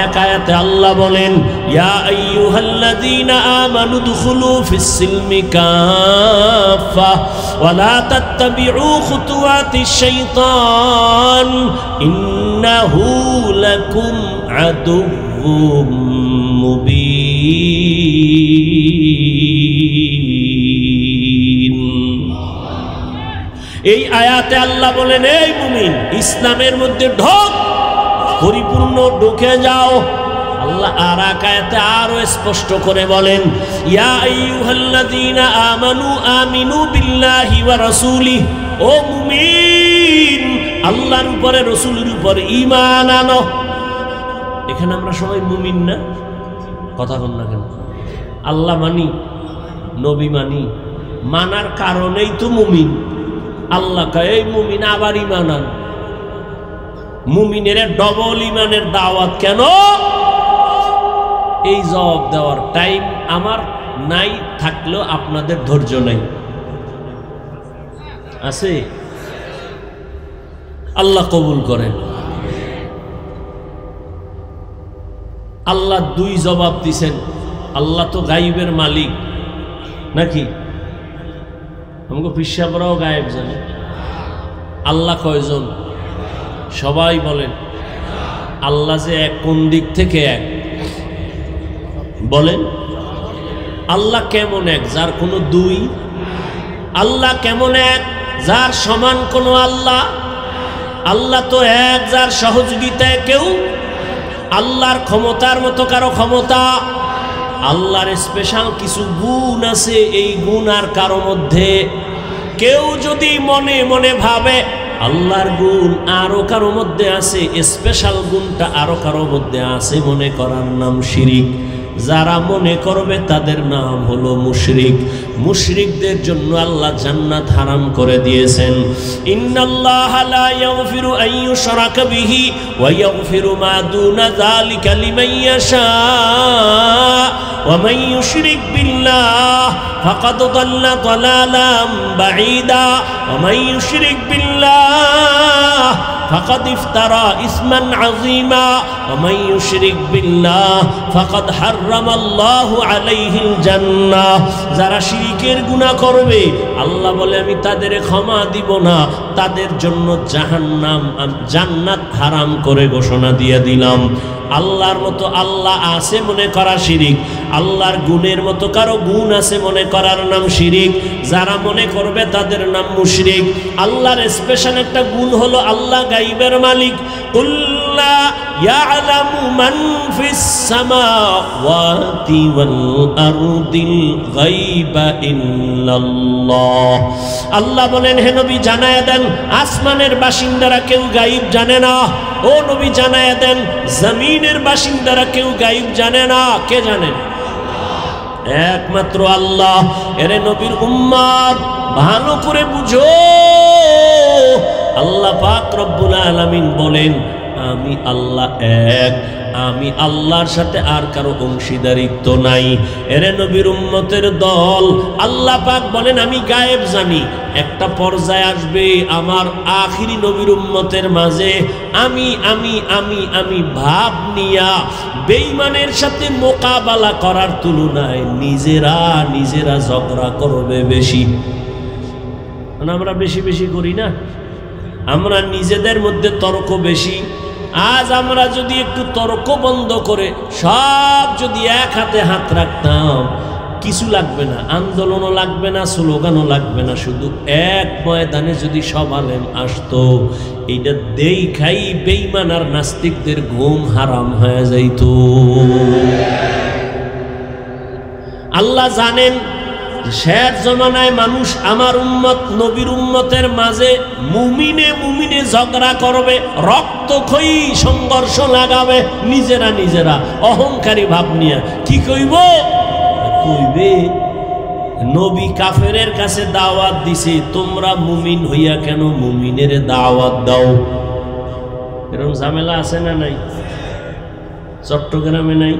এক আয়াতে আল্লাহ বলেন, ইয়া আইয়ুহাল্লাযীনা আমানু দুখুলু ফিস-সিলমি কাফা ওয়া লা তাত্তাবিউ খুতুওয়াতিশ শাইতান ইন্নাহু লাকুম আদুউম মুবিন। এই আয়াতে আল্লাহ বলেন, এই মুমিন ইসলামের মধ্যে ঢোক, পরিপূর্ণ ঢুকে যাও। আল্লাহ আর এক আয়াতে আরো স্পষ্ট করে বলেন, ইয়া আইয়ুহাল্লাযীনা আমানু আমিনু বিল্লাহি ওয়া রাসূলিহি, ও মুমিন আল্লাহর উপরে রাসূলের উপরে ঈমান আনো। এখানে আমরা সবাই মুমিন না? কথা বল না কেন? আল্লাহ মানি, নবী মানি, মানার কারণেই তো মুমিন। আল্লাহ কয়, এই মুমিন আবার ঈমান আন। মুমিনের ডবল ঈমানের দাওয়াত কেন? এই জবাব দেওয়ার টাইম আমার নাই, থাকলেও আপনাদের ধৈর্য নাই। আছে? আল্লাহ কবুল করেন। আল্লাহ দুই জবাব দিছেন। আল্লাহ তো গায়েবের মালিক নাকি? আমাকে পিসাবরাও গায়েব জানে। আল্লাহ কয়জন? সবাই বলেন। আল্লাহ যে এক, কোন দিক থেকে এক বলেন? আল্লাহ কেমন এক যার কোনো দুই? আল্লাহ কেমন এক যার সমান কোনো আল্লাহ? আল্লাহ তো এক যার সহযোগিতায় কেউ। আল্লাহর ক্ষমতার মতো কারো ক্ষমতা? আল্লাহর স্পেশাল কিছু গুণ আছে, এই গুণ আর কারো মধ্যে। কেউ যদি মনে মনে ভাবে আল্লাহর গুণ আরো কারো মধ্যে আছে, স্পেশাল গুণটা আরো কারো মধ্যে আছে, মনে করার নাম শিরিক। যারা মনে করবে তাদের নাম হলো মুশরিক। মুশরিকদের জন্য আল্লাহ জান্নাত হারাম করে দিয়েছেন। ইন্নাল্লাহা লা ইয়াগফিরু আন ইউশরাকা বিহি ওয়া ইয়াগফিরু মা দুনা যালিকা লিমান ইয়াশা ওয়া মান ইউশরিক বিল্লাহ ফাকাদ দাল্লা দালালাম বাঈদা ওয়া মান ইউশরিক বিল্লাহ ফাকাদ ইফতারা ইসমান আযীমা ওয়া মান ইউশরিক বিল্লাহ ফাকাদ হারামাল্লাহু আলাইহিল জান্নাহ। যারা শিরকের গুনাহ করবে আল্লাহ বলে আমি তাদের ক্ষমা দিব না, তাদের জন্য জাহান্নাম জান্নাত হারাম করে ঘোষণা দিয়ে দিলাম। আল্লাহর মতো আল্লাহ আছে মনে করা শিরিক, আল্লাহর গুণের মতো কারো গুণ আছে মনে করার নাম শিরিক। যারা মনে করবে তাদের নাম মুশরিক। আল্লাহর স্পেশাল একটা গুণ হলো আল্লাহ গায়বের মালিক। কুল্লা ইয়ালামু মান ফিস সামাওয়াতি ওয়াল আরদিল গায়বা ইল্লাল্লাহ। আল্লাহ বলেন হে নবী জানায়া দেন আসমানের বাসিন্দারা কেউ গায়ব জানে না। ও নবী জানায়া দেন জমিনের বাসিন্দারা কেউ গায়ব জানে না। কে জানেন? একমাত্র আল্লাহ। এরে নবীর উম্মত ভালো করে বুঝো, আল্লাহ পাক রব্বুল আলামিন বলেন আমি আল্লাহ এক, আমি আল্লাহর সাথে আর কারো অংশীদারিত্ব নাই। এরে নবীর উম্মতের দল, আল্লাহ পাক বলেন আমি গায়েব জানি। একটা পর্যায়ে আসবে আমার আখিরি নবীর উম্মতের মাঝে আমি আমি আমি আমি ভাব নিয়া বেঈমানের সাথে মোকাবেলা করার তুলনায় নিজেরা নিজেরা ঝগড়া করবে বেশি। আমরা বেশি বেশি করি না, আমরা নিজেদের মধ্যে তর্ক বেশি। আজ আমরা যদি একটু তর্ক বন্ধ করে সব যদি এক হাতে হাত রাখতাম, কিছু লাগবে না, আন্দোলনও লাগবে না, স্লোগানও লাগবে না, শুধু এক ময়দানে যদি সব আলেম আসতো, এইটা দেখাই বেঈমান আর নাস্তিকদের ঘুম হারাম হয়ে যাইত। আল্লাহ জানেন শেষ জমানায় মানুষ আমার উম্মত নবীর উম্মতের মাঝে মুমিনে মুমিনে ঝগড়া করবে, রক্তক্ষয়ী সংঘর্ষ লাগাবে, নিজেরা নিজেরা অহংকারী ভাব নিয়ে। কি কইব? কইবে নবী কাফেরের কাছে দাওয়াত দিছে, তোমরা মুমিন হইয়া কেন মুমিনের দাওয়াত দাও? এরকম ঝামেলা আছে না নাই? চট্টগ্রামে নাই?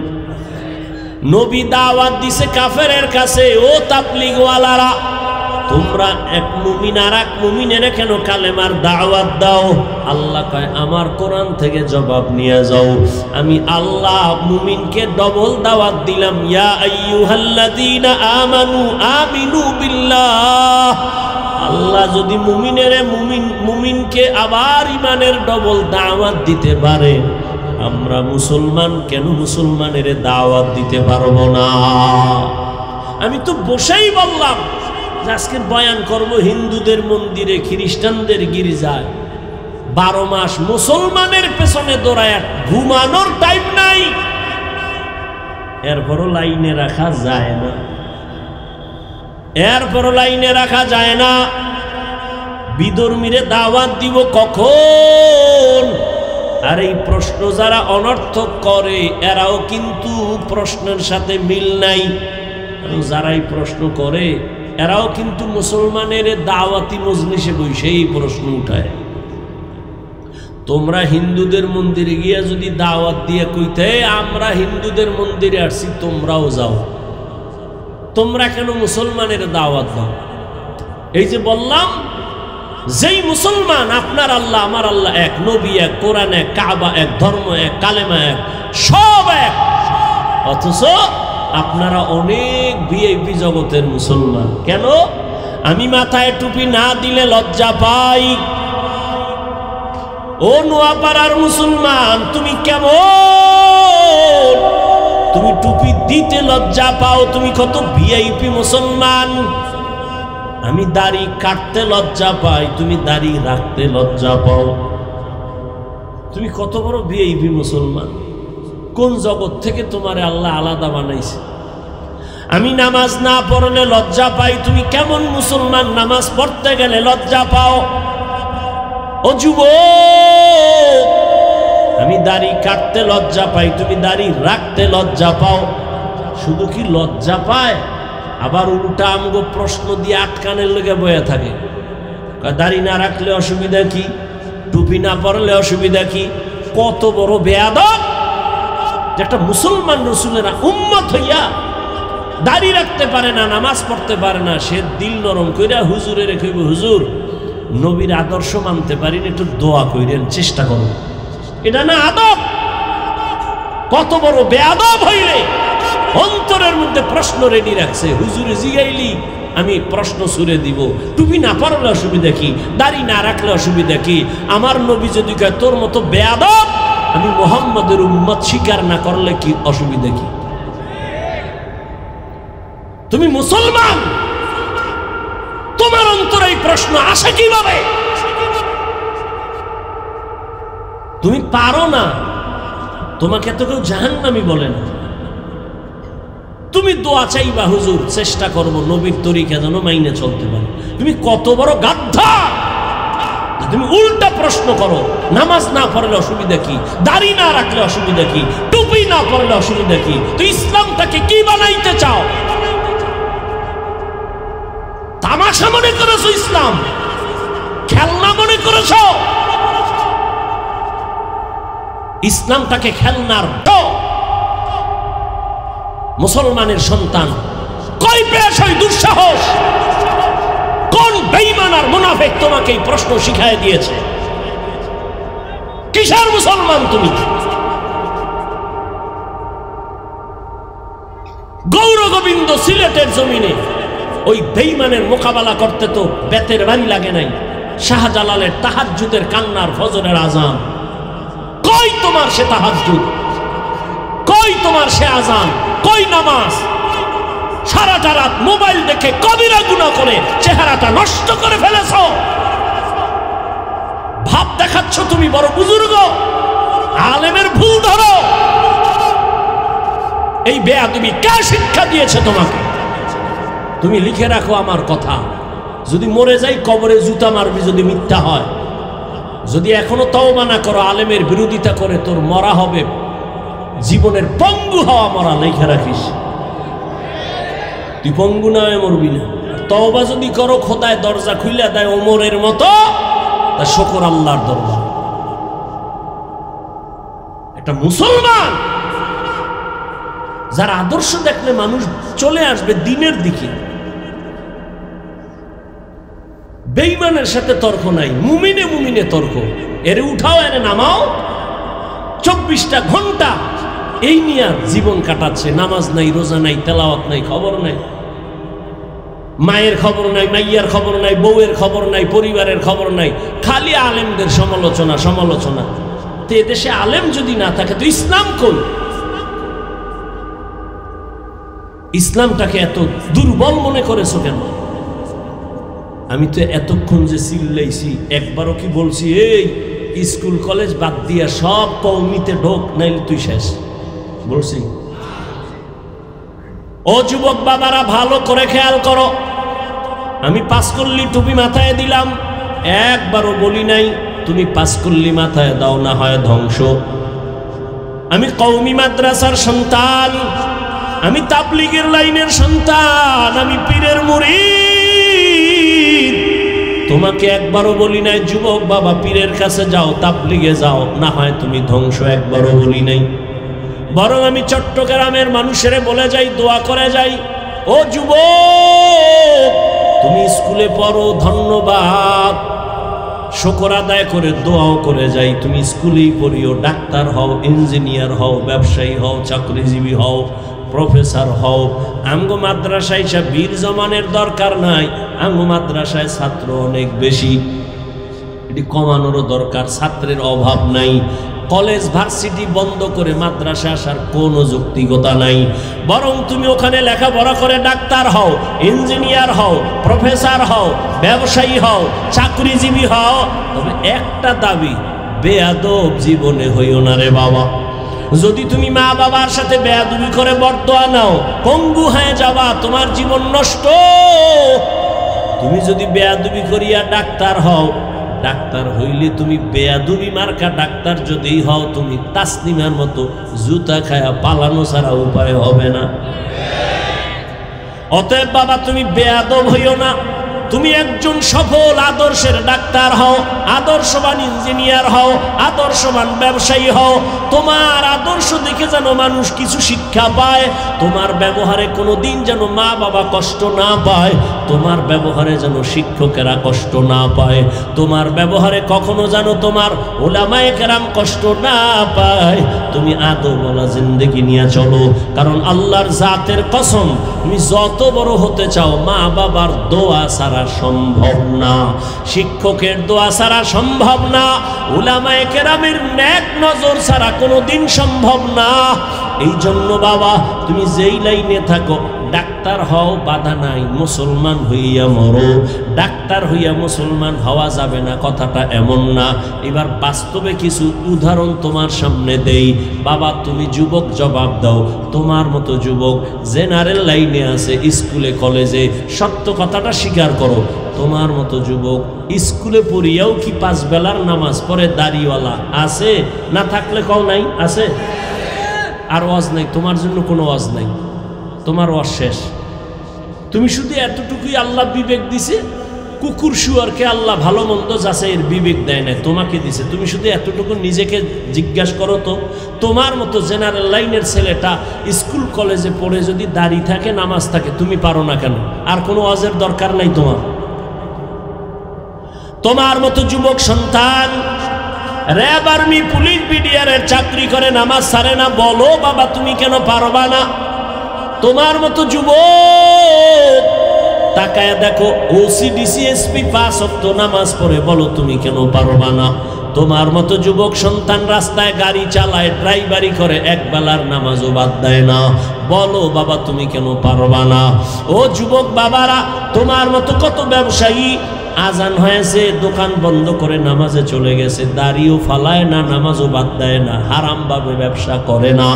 নবী দাওয়াত দিছে কাফেরের কাছে, ও তাবলীগওয়ালারা তোমরা এক মুমিন আর এক মুমিনের কেন কালেমার দাওয়াত দাও? আল্লাহ কয় আমার কোরআন থেকে জবাব নিয়ে যাও। আমি আল্লাহ মুমিনকে ডবল দাওয়াত দিলাম, ইয়া আইয়ুহাল্লাযীনা আমানু আমিনু বিল্লাহ। আল্লাহ যদি মুমিনকে আবার ইমানের ডবল দাওয়াত দিতে পারে, আমরা মুসলমান কেন মুসলমানের দাওয়াত দিতে পারবো না? আমি তো বসেই বললাম আজকে বয়ান করব হিন্দুদের মন্দিরে, খ্রিস্টানদের গির্জায়। 12 মাস মুসলমানের পেছনে দৌড়ায়, ঘুমানোর টাইম নাই, এরপরও লাইনে রাখা যায় না, এরপরও লাইনে রাখা যায় না। বিধর্মীরে দাওয়াত দিব কখন? আর এই প্রশ্ন যারা অনর্থক করে এরাও কিন্তু প্রশ্নের সাথে মিল নাই। যারা এই প্রশ্ন করে এরাও কিন্তু মুসলমানের দাওয়াতি মজলিসে বসে এই প্রশ্ন উঠায়। তোমরা হিন্দুদের মন্দিরে গিয়া যদি দাওয়াত দিয়ে কইতে আমরা হিন্দুদের মন্দিরে আসছি, তোমরাও যাও, তোমরা কেন মুসলমানের দাওয়াত দাও? এই যে বললাম, যেই মুসলমান আপনার আল্লাহ আমার আল্লাহ এক, নবী এক, কোরআন এক, কাবা এক, ধর্ম এক, কালেমা এক, সব এক, অথচ আপনারা অনেক ভিআইপি জগতের মুসলমান। কেন? আমি মাথায় টুপি না দিলে লজ্জা পাই। ও নোয়াপাড়ার মুসলমান তুমি কেমন? তুমি টুপি দিতে লজ্জা পাও, তুমি কত ভিআইপি মুসলমান। আমি দাড়ি কাটতে লজ্জা পাই, তুমি দাড়ি রাখতে লজ্জা পাও। তুমি কত বড় ভিআইপি মুসলমান। কোন জগৎ থেকে তোমারে আল্লাহ আলাদা বানাইছে? আমি নামাজ না পড়লে লজ্জা পাই, তুমি কেমন মুসলমান নামাজ পড়তে গেলে লজ্জা পাও? ও যুবক, আমি দাড়ি কাটতে লজ্জা পাই, তুমি দাড়ি রাখতে লজ্জা পাও। শুধু কি লজ্জা পায়, আবার উল্টা আমগো প্রশ্ন দিয়ে আটকানের লেগে বয়ে থাকে। দাড়ি না রাখলে অসুবিধা কি? টুপি না পরলে অসুবিধা কি? কত বড় বেয়াদব! একটা মুসলমান রসুলেরা উম্মত হইয়া দাড়ি রাখতে পারে না, নামাজ পড়তে পারে না, সে দিল নরম কইরা হুজুরে রেখে, হুজুর নবীর আদর্শ মানতে পারিনি, একটু দোয়া কইরেন, চেষ্টা করুন। এটা না আদব? কত বড় বেয়াদব হইলে অন্তরের মধ্যে প্রশ্ন রেডি রাখছে, হুজুরে জিগাইলি আমি প্রশ্ন ছুড়ে দিব, টুপি না পরলে অসুবিধা কি, দাড়ি না রাখলে অসুবিধা কি? আমার নবী যদি কয় তোর মতো বেয়াদব, আমি মুহাম্মদের উম্মত স্বীকার না করলে কি অসুবিধা কি? তুমি মুসলমান, তোমার অন্তরে এই প্রশ্ন আসে কিভাবে? তুমি পারো না, তোমাকে তো কেউ জাহান্নামী বলে না। তুমি দোয়া চাইবা, হুজুর চেষ্টা করব নবীর তরিকা যেন মাইনে চলতে পারো। তুমি কত বড় গাধা, তুমি উল্টা প্রশ্ন করো, নামাজ না পড়লে অসুবিধা কি, দাড়ি না রাখলে অসুবিধা কি, টুপি না পড়লে অসুবিধা কি? তো ইসলামটাকে কি বানাইতে চাও? তামাশা মনে করেছো ইসলাম? খেলনা মনে করেছো? ইসলামটাকে খেলনার ডো। মুসলমানের সন্তান কই পেশ হয় দুঃসাহস? কোন বেঈমান আর মুনাফিক তোমাকে এই প্রশ্ন শিখায় দিয়েছে? কিসের মুসলমান তুমি? গৌর গোবিন্দ সিলেটের জমিনে ওই বেঈমানের মোকাবেলা করতে তো বেতের বাড়ি লাগে নাই। শাহজালালের তাহাজ্জুদের কান্নার ফজরের আজান, কই তোমার সে তাহাজ্জুদ, কই তোমার সে আজান, কই নামাজ? সারাটা রাত মোবাইল দেখে কবিরা গুনাহ করে চেহারাটা নষ্ট করে ফেলেছ। ভাব দেখাচ্ছ তুমি বড় বুজুর্গ, আলেমের ভুল ধরো। এই বেয়াদবি কে শিক্ষা দিয়েছে তোমাকে? তুমি লিখে রাখো আমার কথা, যদি মরে যাই কবরে জুতা মারবি যদি মিথ্যা হয়। যদি এখনো তওবা না করো, আলেমের বিরোধিতা করে, তোর মরা হবে জীবনের পঙ্গু হওয়া মরা। লিখে রাখিস, তুই পঙ্গু না হয়ে মরবি না। তওবা যদি করো, খোদায় দরজা খুলে দেয় ওমরের মতো, তা শুকর আল্লাহর দরবার। একটা মুসলমান যার আদর্শ দেখলে মানুষ চলে আসবে দিনের দিকে। বেঈমানের সাথে তর্ক নাই, মুমিনে মুমিনে তর্ক। এরে উঠাও, এরে নামাও, 24টা ঘন্টা এই নিয়ে জীবন কাটাচ্ছে। নামাজ নাই, রোজা নাই, তেলাওয়াত নাই, খবর নাই, মায়ের খবর নাই, মাইয়ার খবর নাই, বউয়ের খবর নাই, পরিবারের খবর নাই, খালি আলেমদের সমালোচনা সমালোচনা। তো এদেশে আলেম যদি না থাকে তো ইসলাম কই? ইসলামটাকে এত দুর্বল মনে করেছো কেন? আমি তো এতক্ষণ যে চিল্লাইছি, একবারও কি বলছি এই স্কুল কলেজ বাদ দিয়া সব কওমিতে ঢোক, নাইলে তুই শেষ? বলছি? ও যুবক বাবারা, ভালো করে খেয়াল করো। আমি পাঁচকল্লি টুপি মাথায় দিলাম, একবারও বলি নাই তুমি পাঁচকল্লি মাথায় দাও, না হয় ধ্বংস। আমি কওমি মাদ্রাসার সন্তান, আমি তাবলীগের লাইনের সন্তান, আমি পীরের মুরিদ। তোমাকে একবারও বলি নাই যুবক বাবা পীরের কাছে যাও, তাবলীগে যাও, না হয় তুমি ধ্বংস। একবারও বলি নাই। বরং আমি চট্টগ্রামের মানুষের বলে যাই, দোয়া করে যাই, ও যুবক তুমি স্কুলে পড়ো, ধন্যবাদ, শুকর আদায় করে দোয়াও করে যাই, তুমি স্কুলেই পড়িও, ডাক্তার হও, ইঞ্জিনিয়ার হও, ব্যবসায়ী হও, চাকরিজীবী হও, প্রফেসর হও। আমগো মাদ্রাসায় সব বীর জমানের দরকার নাই, আমগো মাদ্রাসায় ছাত্র অনেক বেশি, এটি কমানোরও দরকার। ছাত্রের অভাব নাই। কলেজ ভার্সিটি বন্ধ করে মাদ্রাসা আসার কোনো যৌক্তিকতা নাই। বরং তুমি ওখানে লেখাপড়া করে ডাক্তার হও, ইঞ্জিনিয়ার হও, প্রফেসর হও, ব্যবসায়ী হও, চাকরিজীবী হও। তবে একটা দাবি, বেয়াদব জীবনে হইও না রে বাবা। যদি তুমি মা বাবার সাথে বেয়াদবি করে বরদোয়া নাও, পঙ্গু হয়ে যাবা, তোমার জীবন নষ্ট। তুমি যদি বেয়াদবি করিয়া ডাক্তার হও, ডাক্তার হইলে তুমি বেয়াদবি মার্কা ডাক্তার যদি হও, তুমি তাসলিমার মতো জুতা খায়া পালানো ছাড়া উপায় হবে না। অতএব বাবা তুমি বেয়াদব হইও না, তুমি একজন সফল আদর্শের ডাক্তার হও, আদর্শবান ইঞ্জিনিয়ার হও, আদর্শবান ব্যবসায়ী হও। তোমার আদর্শ দেখে যেন মানুষ কিছু শিক্ষা পায়, তোমার ব্যবহারে কোনো দিন যেন মা বাবা কষ্ট না পায়, তোমার ব্যবহারে যেন শিক্ষকেরা কষ্ট না পায়, তোমার ব্যবহারে কখনো যেন তোমার উলামায়ে কেরাম কষ্ট না পায়। তুমি আদবওয়ালা জিন্দেগি নিয়ে চলো, কারণ আল্লাহর জাতের কসম, তুমি যত বড় হতে চাও মা বাবার দোয়া ছাড়া সম্ভব না, শিক্ষকের দোয়া ছাড়া সম্ভব না, উলামায়ে কেরামের নেক নজর ছাড়া কোনো দিন সম্ভব না। এই জন্য বাবা, তুমি যেই লাইনে থাকো, ডাক্তার হও বাধা নাই, মুসলমান হইয়া মরো। ডাক্তার হইয়া মুসলমান হওয়া যাবে না কথাটা এমন না। এবার বাস্তবে কিছু উদাহরণ তোমার সামনে দেই। বাবা, তুমি যুবক, জবাব দাও। তোমার মতো যুবক জেনারেল লাইনে আছে, স্কুলে কলেজে, সত্য কথাটা স্বীকার করো। তোমার মতো যুবক স্কুলে পড়িয়াও কি 5 বেলার নামাজ পড়ে দাড়িওয়ালা আছে? না থাকলে কও নাই আছে? আর ওয়াজ নাই, তোমার জন্য কোনো ওয়াজ নাই, তোমার ওয়াজ শেষ। তুমি শুধু এতটুকুই আল্লাহ বিবেক দিছে, কুকুর শুয়ারকে আল্লাহ ভালো মন্দ যাচাইয়ের বিবেক দেয় না, তোমাকে দিছে। তুমি শুধু এতটুকু নিজেকে জিজ্ঞাসা করো তো, তোমার মতো জেনারেল লাইনের ছেলেটা স্কুল কলেজে পড়ে যদি দাড়ি থাকে, নামাজ থাকে, তুমি পারো না কেন? আর কোনো ওয়াজের দরকার নাই তোমার। তোমার মতো যুবক সন্তান র্যাব, আর্মি, পুলিশ, বিডিআরের চাকরি করে, নামাজ ছাড়ে না, বলো বাবা তুমি কেন পারবা না? তোমার মতো যুবক তাকায় দেখো, ওসিডিসি, এসপি 5 ওয়াক্ত নামাজ পড়ে, বলো তুমি কেন পারবা না? তোমার মতো যুবক সন্তান রাস্তায় গাড়ি চালায়, ড্রাইভারি করে, এক বেলার নামাজও বাদ দেয় না, বলো বাবা তুমি কেন পারবা না? ও যুবক বাবারা, তোমার মতো কত ব্যবসায়ী আজান হয়েছে, দোকান বন্ধ করে নামাজে চলে গেছে, দাড়িও ফালায় না, নামাজও বাদ দেয় না, হারাম ভাবে ব্যবসা করে না,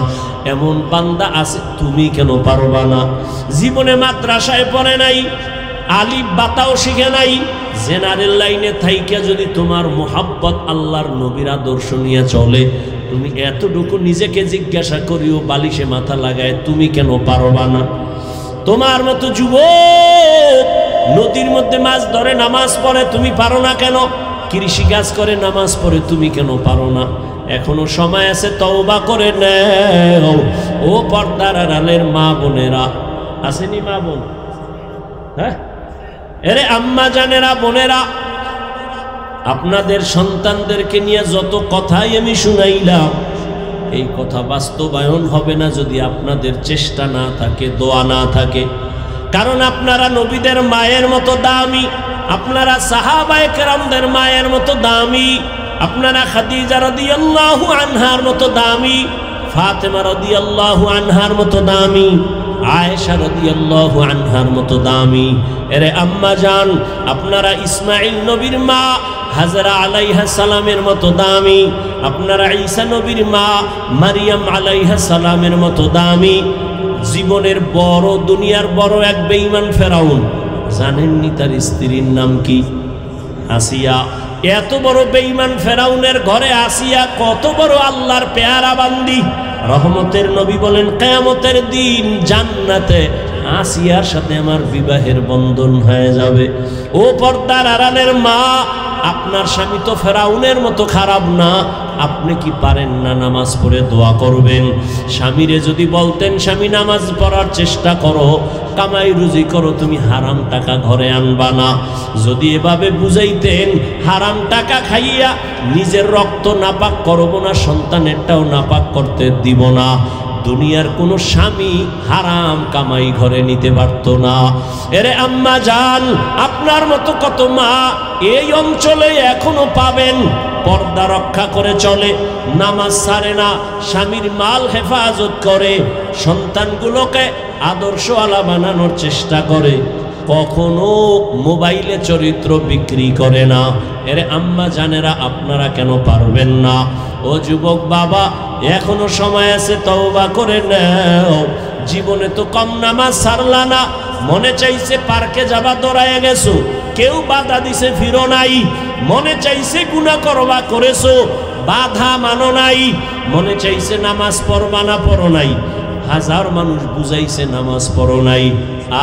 এমন বান্দা আছে, তুমি কেন পারবা না? জীবনে মাদ্রাসায় পড়ে নাই, আলিফ বাতাও শিখে নাই, জেনারেল লাইনে থাইকা যদি তোমার মোহাব্বত আল্লাহর নবীর আদর্শ নিয়ে চলে, তুমি এতটুকু নিজেকে জিজ্ঞাসা করিও, বালিশে মাথা লাগায়, তুমি কেন পারবা না? তোমার মতো যুবক নদীর মধ্যে মাছ ধরে, নামাজ পড়ে, তুমি পারো না কেন? কৃষি কাজ করে, নামাজ পড়ে, তুমি কেন পারো না? এখনো সময় আছে, তওবা করে নাও। ও পর্দার আড়ালের মা বোনেরা, আসেনি মা বোন? হ্যাঁ, এরে আম্মা জানেরা, বোনেরা, আপনাদের সন্তানদেরকে নিয়ে যত কথাই আমি শুনাইলাম, এই কথা বাস্তবায়ন হবে না যদি আপনাদের চেষ্টা না থাকে, দোয়া না থাকে। কারণ আপনারা নবীদের মায়ের মতো দামি, আপনারা সাহাবায়ে কেরামদের মায়ের মতো দামি, আপনারা খাদিজা রাদিয়াল্লাহু আনহার মতো দামি, ফাতেমা রাদিয়াল্লাহু আনহার মতো দামি, আয়েশা রাদিয়াল্লাহু আনহার মতো দামি। এরে আম্মা জান, আপনারা ইসমাইল নবীর মা হাজরা আলাইহা সালামের মতো দামি, আপনারা ঈসা নবীর মা মারিয়াম আলাইহা সালামের মতো দামি। জীবনের বড়, দুনিয়ার বড় এক বেঈমান ফেরাউন, জানেননি তার স্ত্রীর নাম কি? আসিয়া। এত বড় বেঈমান ফেরাউনের ঘরে আসিয়া কত বড় আল্লাহর পেয়ারা বান্দি। রহমতের নবী বলেন, কিয়ামতের দিন জান্নাতে আসিয়ার সাথে আমার বিবাহের বন্ধন হয়ে যাবে। ও পর্দার আড়ালের মা, আপনার স্বামী তো ফেরাউনের মতো খারাপ না, আপনি কি পারেন না নামাজ পড়ে দোয়া করবেন? স্বামীরে যদি বলতেন, স্বামী নামাজ পড়ার চেষ্টা করো, কামাই রুজি করো, তুমি হারাম টাকা ঘরে আনবা না, যদি এভাবে বুঝাইতেন, হারাম টাকা খাইয়া নিজের রক্ত নাপাক করবো না, সন্তানেরটাও নাপাক করতে দিব না, দুনিয়ার কোনো স্বামী হারাম কামাই ঘরে নিতে পারত না। এরে আম্মা জান, আপনার মতো কত মা এই অঞ্চলে এখনো পাবেন, পর্দা রক্ষা করে চলে, নামাজ ছাড়ে না, স্বামীর মাল হেফাজত করে, সন্তানগুলোকে আদর্শওয়ালা বানানোর চেষ্টা করে, কখনো মোবাইলে চরিত্র বিক্রি করে না। এরে আম্মা জানেরা, আপনারা কেন পারবেন না? ও যুবক বাবা, এখনো সময় আছে, তওবা করে নাও। জীবনে তো কম নামাজ ছাড়লা না, মনে চাইছে পার্কে যাবা, দৌড়াইয়া গেছো, কেউ বাধা দিছে ফিরো নাই, মনে চাইছে গুনাহ করবা, করেছো, বাধা মানো নাই, মনে চাইছে নামাজ পড়বা না, পড়ো নাই, হাজার মানুষ বুঝাইছে নামাজ পড়ো নাই,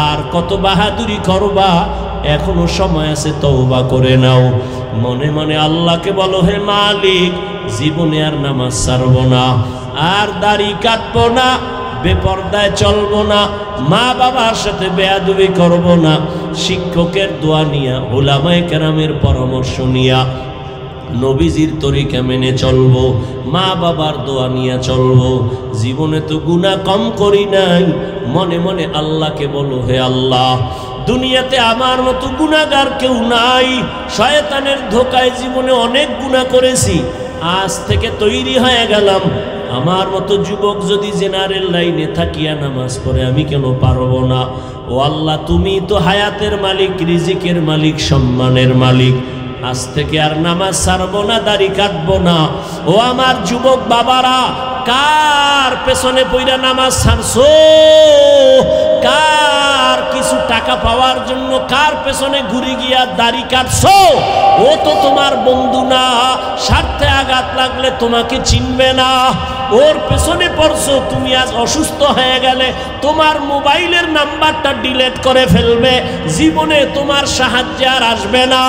আর কত বাহাদুরি করবা, এখনো সময় আছে, তওবা করে নাও। মনে মনে আল্লাহকে বলো, হে মালিক, জীবনে আর নামাজ ছাড়বো না, আর দাড়ি কাটবো না, বেপরদায় চলবো না, মা বাবার সাথে বেয়াদবি করব না, শিক্ষকের দোয়া নিয়া, উলামায়ে কেরামের পরামর্শ নিয়া নবীজির তরিকা মেনে চলবো, মা বাবার দোয়া নিয়ে চলবো। জীবনে তো গুনাহ কম করি নাই। মনে মনে আল্লাহকে বলো, হে আল্লাহ, দুনিয়াতে আমার মতো গুনাহগার কেউ নাই। শয়তানের ধোকায় জীবনে অনেক গুনাহ করেছি, আজ থেকে তৈরি হয়ে গেলাম। আমার মতো যুবক যদি জেনারেল লাইনে থাকিয়া নামাজ পড়ে, আমি কেন পারবো না? ও আল্লাহ, তুমি তো হায়াতের মালিক, রিজিকের মালিক, সম্মানের মালিক। আজ থেকে আর নামাজ ছাড়বো না, দাড়ি কাটবো না। ও আমার যুবক বাবারা, কার পেছনে পইরা নামাজ ছাড়ছো? কার কিছু টাকা পাওয়ার জন্য কার পেছনে ঘুরে গিয়া দাড়ি কাটছো? ও তো তোমার বন্ধু না, স্বার্থে আঘাত লাগলে তোমাকে চিনবে না। ওর পেছনে পড়ছো, তুমি আজ অসুস্থ হয়ে গেলে তোমার মোবাইলের নাম্বারটা ডিলিট করে ফেলবে, জীবনে তোমার সাহায্য আর আসবে না।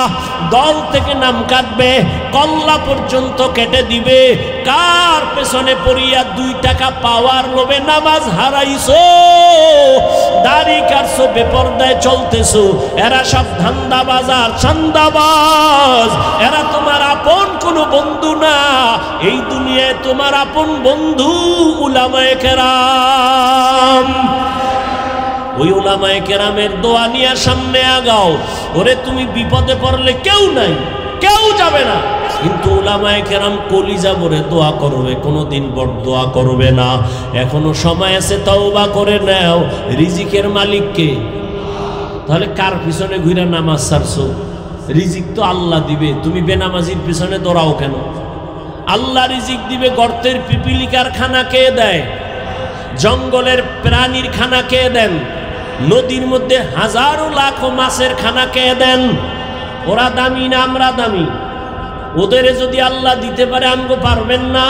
দল থেকে নাম কাটবে, কল্লা পর্যন্ত কেটে দিবে। কার পেছনে পড়িয়া 2 টাকা পাওয়ার লোভে নামাজ হারাইছো, দাড়ি কাটছো, বেপরদায় চলতেছো। এরা সব ধান্দাবাজার, চান্দাবাজ। এরা তোমার আপন কোনো বন্ধু না। এই দুনিয়ায় তোমার আপন বন্ধু উলামায়ে কেরাম। ওই উলামায়ে কেরামের দোয়া নিয়ে সামনে আগাও। ওরে তুমি বিপদে পড়লে কেউ নাই, কেউ যাবে না, কিন্তু উলামায়ে কেরাম কলিজা ভরে দোয়া করবে, কোনোদিন বড়দোয়া করবে না। এখনো সময় আছে, তওবা করে নাও। রিজিকের মালিক কে? তাহলে কার পিছনে ঘুরে নামাজ ছাড়ছো? রিজিক তো আল্লাহ দিবে, তুমি বেনামাজির পিছনে দৌড়াও কেন? আল্লাহ রিজিক দিবে। গর্তের পিপিলিকার খানা কে দেয়? জঙ্গলের প্রাণীর খানা কে দেন? নদীর মধ্যে হাজারো লাখো মাছের খানা কে দেন? ওরা দামি না আমরা দামি? ওদের যদি আল্লাহ দিতে পারে, আমগো পারবেন না?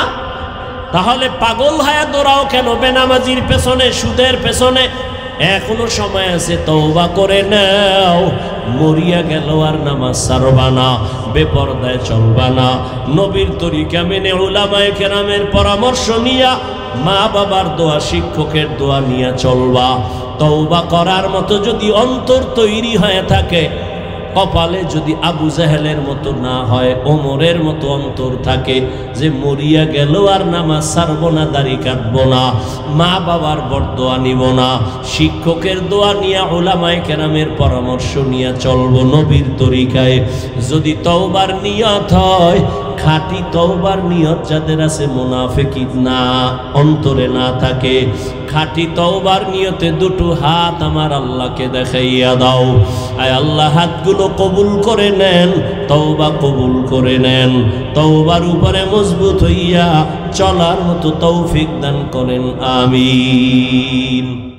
তাহলে পাগল হয়ে দৌড়াও কেন বেনামাজির পেছনে, সুদের পেছনে? এখনো সময় আছে, তওবা করে নাও। মরিয়া গেল আর নামাজ ছাড়বা না, বেপরদায় চলবা না, নবীর তরিকা মেনে উলামায়ে কেরামের পরামর্শ নিয়া, মা বাবার দোয়া, শিক্ষকের দোয়া নিয়ে চলবা। তওবা করার মতো যদি অন্তর তৈরি হয়ে থাকে, কপালে যদি আবু জাহেলের মতো না হয়, ওমরের মতো অন্তর থাকে যে মরিয়া গেল আর নামাজ ছাড়বো না, দাড়ি কাটবো না, মা বাবার বরদোয়া নিব না, শিক্ষকের দোয়া নিয়ে, উলামায়ে কেরামের পরামর্শ নিয়ে চলবো নবীর তরিকায়। যদি তওবার নিয়ত হয়, খাঁটি তওবার নিয়ত যাদের আছে, মুনাফিকি না, অন্তরে না থাকে, খাঁটি তওবার নিয়তে 2 হাত আমার আল্লাহকে দেখাইয়া দাও। আয় আল্লাহ, হাতগুলো কবুল করে নেন, তওবা কবুল করে নেন। তওবার উপরে মজবুত হইয়া চলার মতো তৌফিক দান করেন, আমিন।